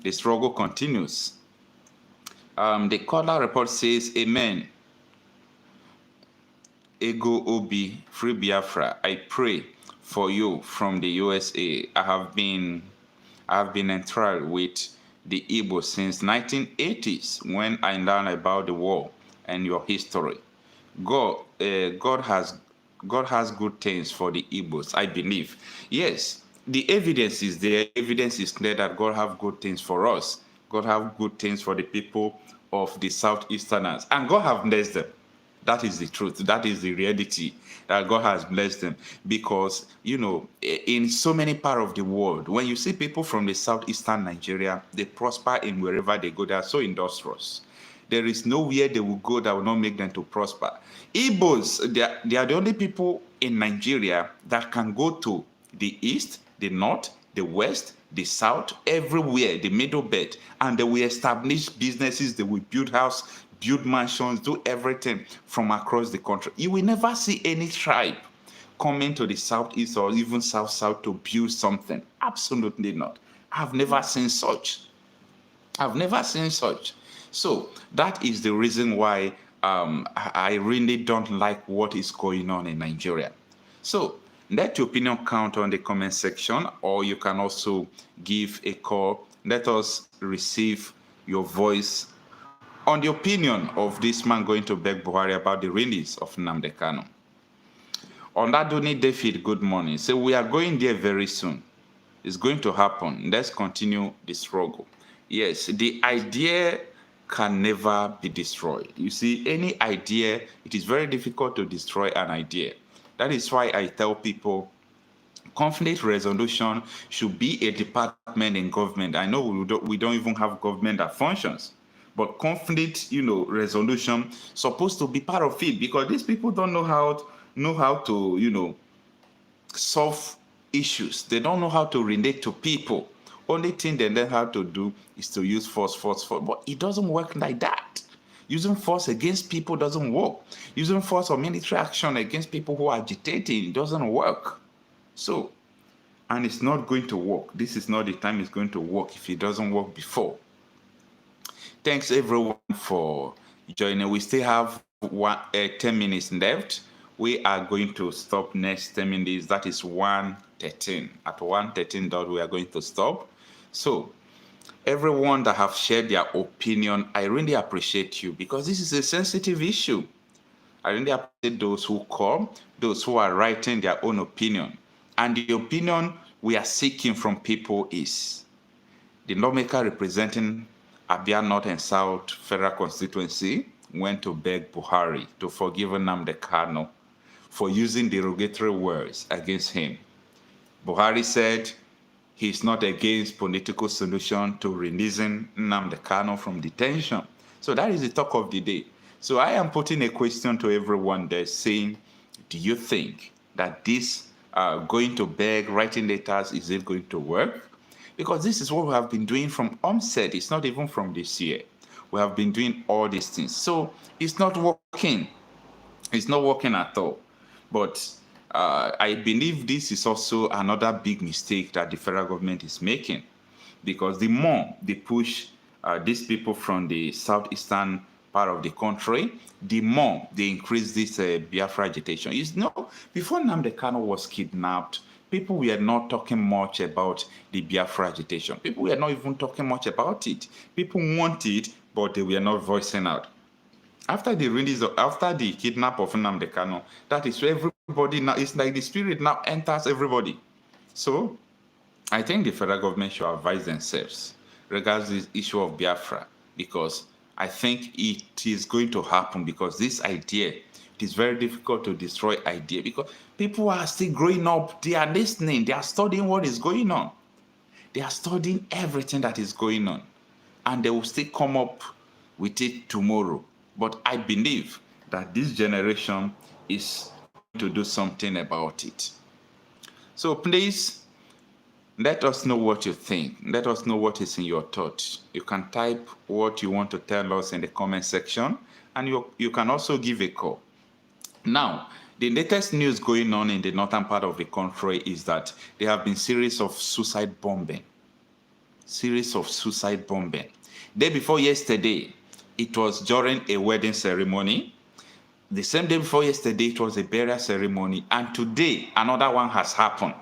The struggle continues. The caller report says, Amen. Ebuka Obi, free Biafra. I pray for you from the USA. I have been enthralled with the Igbo since 1980s when I learned about the war and your history. God has good things for the Igbos, I believe. Yes, the evidence is there. Evidence is clear that God have good things for us. God have good things for the people of the Southeasterners, and God have blessed them. That is the truth. That is the reality, that God has blessed them. Because, in so many parts of the world, when you see people from the southeastern Nigeria, they prosper in wherever they go. They are so industrious. There is nowhere they will go that will not make them to prosper. Igbos, they are the only people in Nigeria that can go to the east, the north, the west, the south, everywhere, the middle belt, and they will establish businesses, they will build houses, build mansions, do everything from across the country. You will never see any tribe coming to the southeast or even south to build something. Absolutely not. I've never seen such. I've never seen such. So that is the reason why I really don't like what is going on in Nigeria. So let your opinion count on the comment section, or you can also give a call. Let us receive your voice on the opinion of this man going to beg Buhari about the release of Nnamdi Kanu. Oladuni David, good morning. So we are going there very soon. It's going to happen. Let's continue the struggle. Yes, the idea can never be destroyed. You see, any idea, it is very difficult to destroy an idea. That is why I tell people conflict resolution should be a department in government. I know we don't even have government that functions. But conflict, resolution supposed to be part of it, because these people don't know how know how to, solve issues. They don't know how to relate to people. Only thing they learn how to do is to use force. But it doesn't work like that. Using force against people doesn't work. Using force or military action against people who are agitating doesn't work. So, and it's not going to work. This is not the time it's going to work if it doesn't work before. Thanks everyone for joining. We still have 10 minutes left. We are going to stop next 10 minutes. That is 1:13. At 1:13 we are going to stop. So everyone that have shared their opinion, I really appreciate you, because this is a sensitive issue. I really appreciate those who come, those who are writing their own opinion. And the opinion we are seeking from people is the lawmaker representing Abia North and South Federal Constituency went to beg Buhari to forgive Nnamdi Kanu for using derogatory words against him. Buhari said he's not against political solution to releasing Nnamdi Kanu from detention. So that is the talk of the day. So I am putting a question to everyone there saying, do you think that this going to beg, writing letters, is it going to work? Because this is what we have been doing from onset. It's not even from this year. We have been doing all these things. So it's not working. It's not working at all. But I believe this is also another big mistake that the federal government is making. Because the more they push these people from the southeastern part of the country, the more they increase this Biafra agitation. Before Nnamdi Kanu was kidnapped, people were not talking much about the Biafra agitation. People were not even talking much about it. People want it, but they were not voicing out. After the kidnap of Nnamdi Kanu, that is where everybody now, it's like the spirit now enters everybody. So I think the federal government should advise themselves regarding this issue of Biafra, because I think it is going to happen, because this idea, it is very difficult to destroy idea, because people are still growing up, they are listening, they are studying what is going on. They are studying everything that is going on, and they will still come up with it tomorrow. But I believe that this generation is going to do something about it. So please, let us know what you think. Let us know what is in your thoughts. You can type what you want to tell us in the comment section, and you can also give a call. Now, the latest news going on in the northern part of the country is that there have been series of suicide bombing. Day before yesterday, it was during a wedding ceremony. The same day before yesterday, it was a burial ceremony. And today, another one has happened.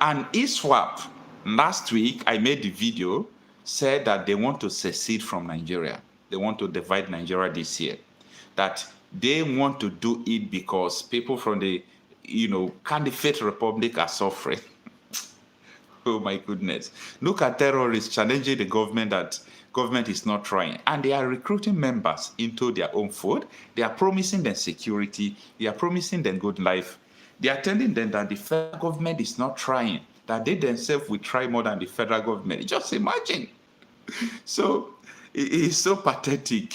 And ISWAP, last week, I made the video, said that they want to secede from Nigeria. They want to divide Nigeria this year. That they want to do it because people from the, candidate republic are suffering. Oh my goodness. Look at terrorists challenging the government that government is not trying. And they are recruiting members into their own fold. They are promising them security. They are promising them good life. They are telling them that the federal government is not trying, that they themselves will try more than the federal government. Just imagine. So it is so pathetic.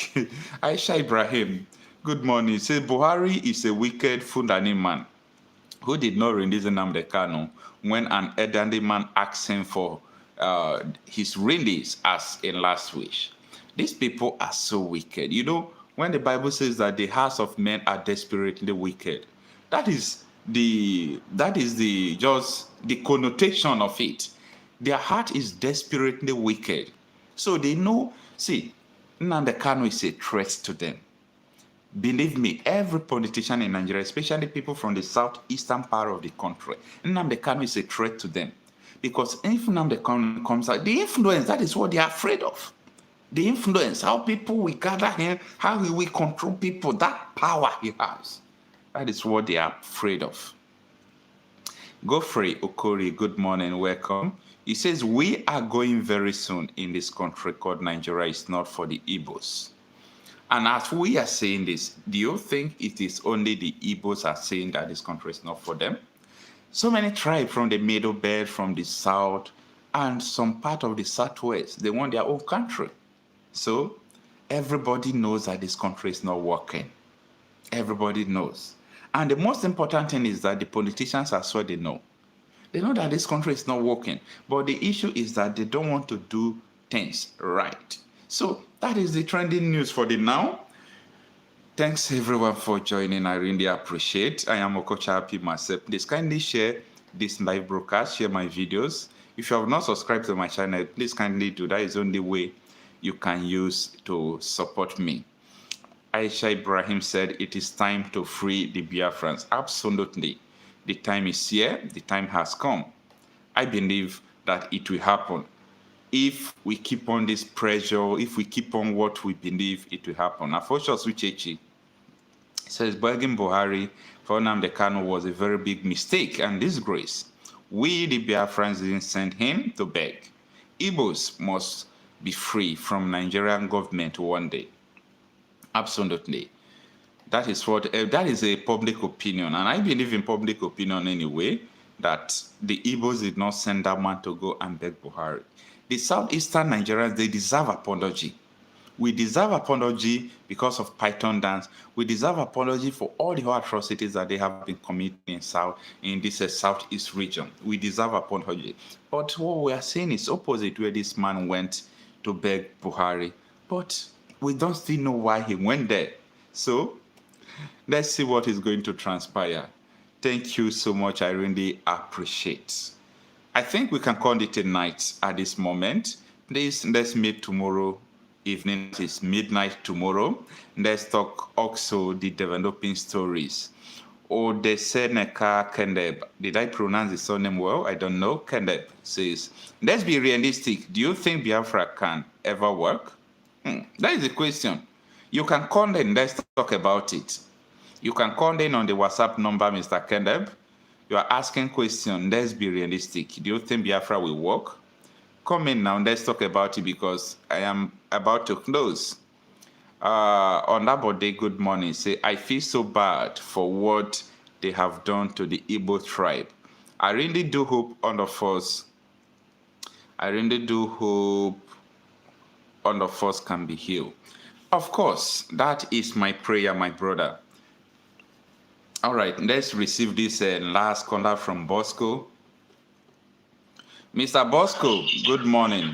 Aisha Ibrahim, good morning. Say Buhari is a wicked Fulani man who did not release Nnamdi Kanu when an elderly man asked him for his release as a last wish. These people are so wicked. When the Bible says that the hearts of men are desperately wicked, that is the connotation of it. Their heart is desperately wicked. So they know, Nnamdi Kanu is a threat to them. Believe me, every politician in Nigeria, especially people from the southeastern part of the country, Nnamdi Kanu is a threat to them. Because if Nnamdi Kanu comes out, the influence, that is what they are afraid of. The influence, how people will gather him, how he will control people, that power he has. That is what they are afraid of. Godfrey Okori, good morning, welcome. He says, we are going very soon in this country called Nigeria. It's not for the Igbos. And as we are saying this, do you think it is only the Igbos are saying that this country is not for them? So many tribes from the Middle Belt, from the South, and some part of the Southwest, they want their own country. So everybody knows that this country is not working. Everybody knows. And the most important thing is that the politicians are sure they know. They know that this country is not working. But the issue is that they don't want to do things right. So that is the trending news for the now. Thanks everyone for joining. I really appreciate. I am Okocha Happy Marcel. Please kindly share this live broadcast, share my videos. If you have not subscribed to my channel, please kindly do. That is the only way you can use to support me. Aisha Ibrahim said it is time to free the Biafrans. Absolutely. The time is here. The time has come. I believe that it will happen. If we keep on this pressure, if we keep on what we believe, it will happen. Afosha Suchechi says begging Buhari for Nnamdi Kanu was a very big mistake and disgrace. We, the Biafrans, didn't send him to beg. Igbos must be free from Nigerian government one day. Absolutely. That is what that is a public opinion, and I believe in public opinion anyway, that the Igbos did not send that man to go and beg Buhari. The southeastern Nigerians, they deserve apology. We deserve apology because of Python dance. We deserve apology for all the atrocities that they have been committing in this southeast region. We deserve apology. But what we are saying is opposite where this man went to beg Buhari. But we don't still know why he went there. So let's see what is going to transpire. Thank you so much. I really appreciate. I think we can call it a night at this moment. Please, let's meet tomorrow evening. It's midnight tomorrow. Let's talk also the developing stories. Odeseneka Kendeb. Did I pronounce the surname well? I don't know. Kendeb says, let's be realistic. Do you think Biafra can ever work? That is the question. You can call in. Let's talk about it. You can call in on the WhatsApp number, Mr. Kendeb. You are asking questions. Let's be realistic. Do you think Biafra will work? Come in now. Let's talk about it because I am about to close. On that day, good morning. Say, I feel so bad for what they have done to the Igbo tribe. I really do hope all of us can be healed. Of course, that is my prayer, my brother. All right, let's receive this last caller from Bosco. Mr. Bosco, good morning.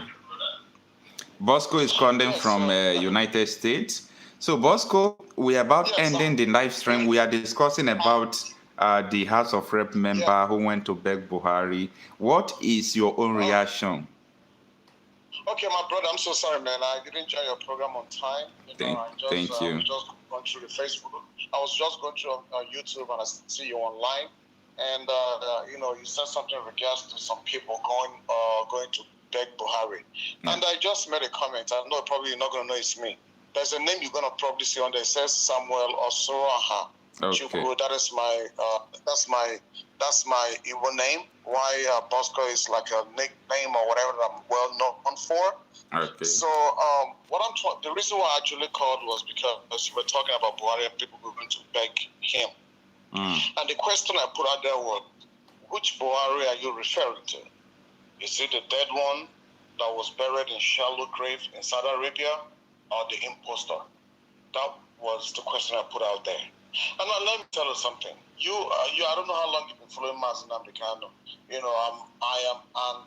Bosco is calling from United States. So Bosco, we are about ending the live stream. We are discussing about the House of Rep member who went to beg Buhari. What is your own reaction? Okay, my brother, I'm so sorry, man. I didn't join your program on time. Thank you. I was just going through the Facebook. I was just going through YouTube and I see you online. And, you said something in regards to some people going to beg Buhari. And I just made a comment. I know probably you're not going to know it's me. There's a name you're going to probably see on there. It says Samuel Osoroha. Okay. Chukwu. That's my Igbo name. Why Bosco is like a nickname or whatever that I'm well known for. Okay. So the reason why I actually called was because you were talking about Buhari and people were going to beg him. And the question I put out there was, which Buhari are you referring to? Is it the dead one that was buried in shallow grave in Saudi Arabia, or the imposter? That was the question I put out there. And now let me tell you something. I don't know how long you've been following Nnamdi Kanu. I am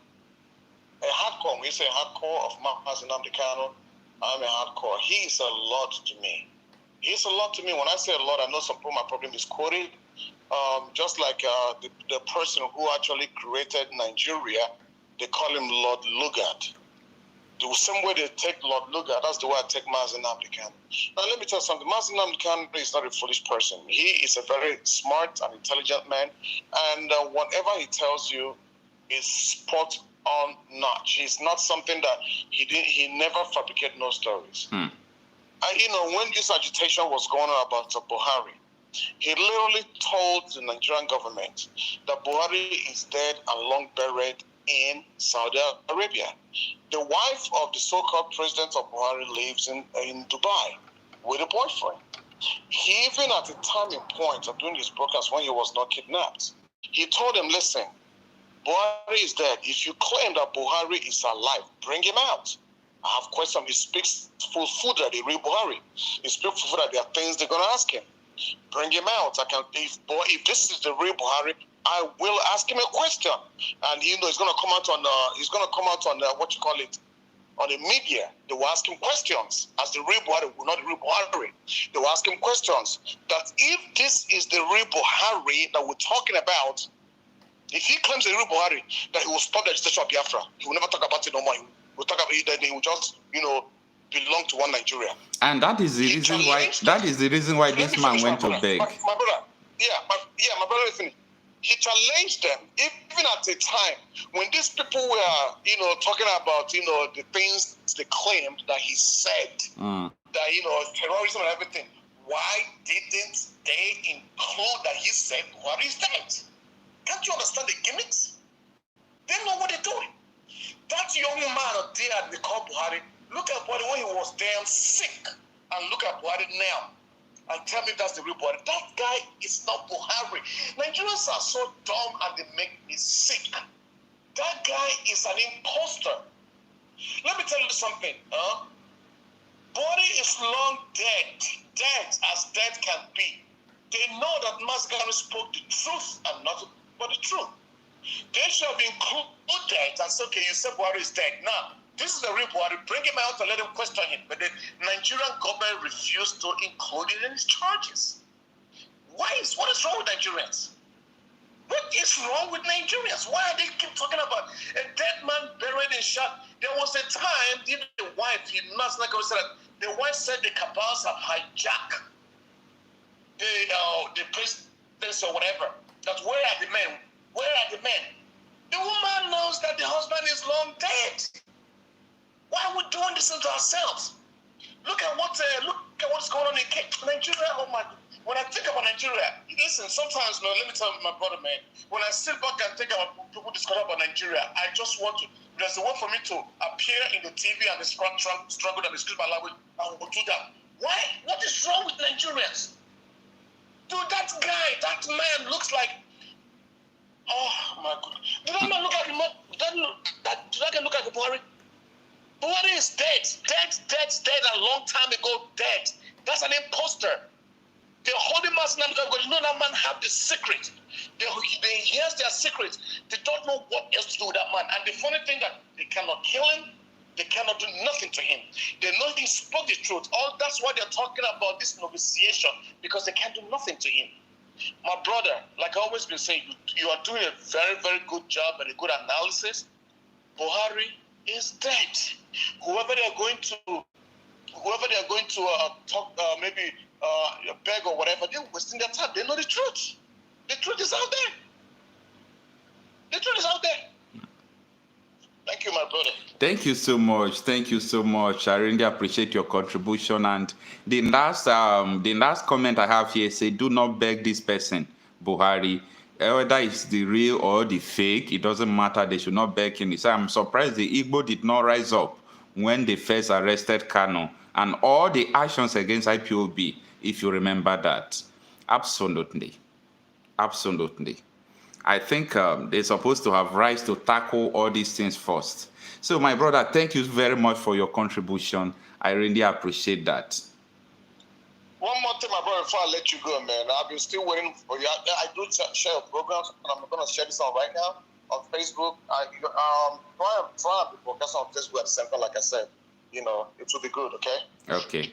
a hardcore. When you say hardcore of Nnamdi Kanu, I'm a hardcore. He is a lot to me. He's a lot to me. When I say a lot, I know some people, my problem is quoted. Just like the person who actually created Nigeria, they call him Lord Lugard. The same way they take Lord Lugard, that's the way I take Nnamdi Kanu. Now let me tell you something. Nnamdi Kanu is not a foolish person. He is a very smart and intelligent man, and whatever he tells you is spot on notch. It's not something that he never fabricated no stories. When this agitation was going on about Buhari, he literally told the Nigerian government that Buhari is dead and long buried in Saudi Arabia. The wife of the so-called president of Buhari lives in Dubai with a boyfriend. He even at the turning point of doing his broadcast when he was not kidnapped, he told him, listen, Buhari is dead. If you claim that Buhari is alive, bring him out. I have questions. He speaks full food that they read Buhari. He speaks full food that there are things they're going to ask him. Bring him out. If this is the real Buhari, I will ask him a question, and he's going to come out on on the media. They will ask him questions as the real Buhari, not the real Buhari. They will ask him questions that if this is the real Buhari that we're talking about, if he claims the real Buhari, that he will stop the legislation of Biafra, he will never talk about it no more. He will talk about it, then he will just, belong to one Nigeria. And that is the reason why. That is the reason why this man went to beg. My brother, my brother is finished. He challenged them, even at a time when these people were, talking about, the things they claimed that he said, that, terrorism and everything. Why didn't they include that he said Buhari is dead? Can't you understand the gimmicks? They know what they're doing. That young man there, they call Buhari, look at Buhari when he was damn sick, and look at Buhari now. And tell me that's the real Buhari. That guy is not Buhari. Nigerians are so dumb and they make me sick. That guy is an imposter. Let me tell you something. Buhari is long dead as dead can be. They know that Nnamdi Kanu spoke the truth and nothing but the truth. They should have included and said, okay, you said Buhari is dead. Now, this is the real Buhari. Bring him out and let him question him. But the Nigerian government refused to include it in its charges. What is wrong with Nigerians? What is wrong with Nigerians? Why are they keep talking about a dead man buried in shot? There was a time, even the wife, the wife said the cabals have hijacked the presidency or whatever. That where are the men? Where are the men? The woman knows that the husband is long dead. Why are we doing this to ourselves? Look at what's going on in Nigeria. Oh my! When I think about Nigeria, listen. Sometimes, man, let me tell my brother, man. When I sit back and think about people discuss about Nigeria, I just want to. There's a way for me to appear in the TV and the struggle and excuse my language. I will do that. Why? What is wrong with Nigerians? Dude, that guy, that man looks like. Oh my God! Did that man look like him? Did that guy look like Buhari? Buhari is dead, a long time ago, dead. That's an imposter. They're holding us now because that man have the secret. Here's their secret. They don't know what else to do with that man. And the funny thing that they cannot kill him, they cannot do nothing to him. They know he spoke the truth. That's why they're talking about this negotiation, because they can't do nothing to him. My brother, like I always been saying, you are doing a very, very good job and a good analysis. Buhari is dead. Whoever they are going to talk, maybe beg or whatever, they're wasting their time. They know the truth. The truth is out there. The truth is out there. Thank you, my brother. Thank you so much. Thank you so much. I really appreciate your contribution. And the last comment I have here say, do not beg this person, Buhari. Whether it's the real or the fake, it doesn't matter. They should not beg him. He said, I'm surprised the Igbo did not rise up when they first arrested Kanu and all the actions against ipob, if you remember that. Absolutely. Absolutely. I think they're supposed to have rights to tackle all these things first. So, my brother, thank you very much for your contribution. I really appreciate that. One more thing, my brother, before I let you go, man. I've been still waiting for you. I do share programs, and I'm going to share this on right now on Facebook. Try to broadcast on Facebook at the same time, like I said. It will be good, okay? Okay.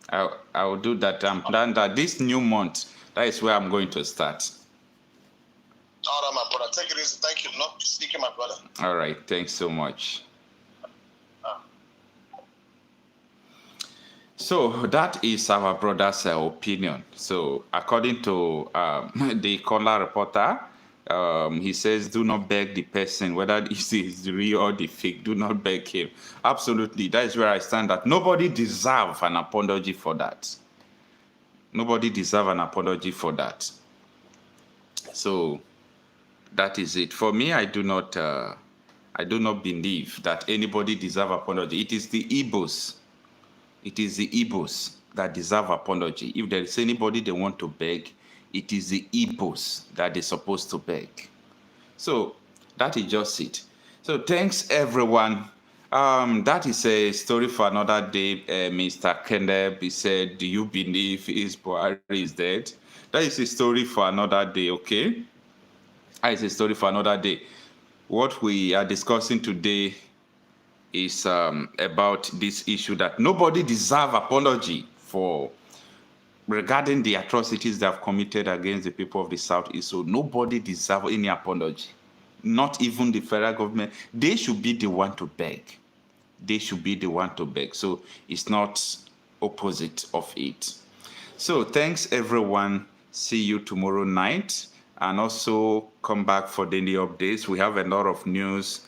I will do that. I'm planning that this new month, that is where I'm going to start. All right, my brother. Take it easy. Thank you. Not speaking, my brother. All right. Thanks so much. So that is our brother's opinion. So according to the caller reporter, he says, do not beg the person, whether this is the real or the fake, do not beg him. Absolutely. That is where I stand, that nobody deserves an apology for that. Nobody deserves an apology for that. So that is it. For me, I do not believe that anybody deserves apology. It is the Igbos. It is the Igbos that deserve apology. If there is anybody they want to beg, it is the Igbos that they're supposed to beg. So that is just it. So thanks everyone. That is a story for another day. Mr. Kenneth, he said, do you believe Buhari is dead? That is a story for another day, okay? That is a story for another day. What we are discussing today is about this issue that nobody deserves apology for regarding the atrocities they have committed against the people of the Southeast. So nobody deserves any apology, not even the federal government. They should be the one to beg. They should be the one to beg. So it's not opposite of it. So thanks, everyone. See you tomorrow night. And also come back for daily updates. We have a lot of news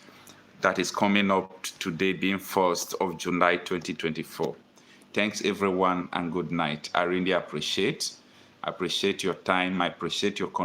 that is coming up today, being 1st of July 2024. Thanks, everyone, and good night. I really appreciate your time. I appreciate your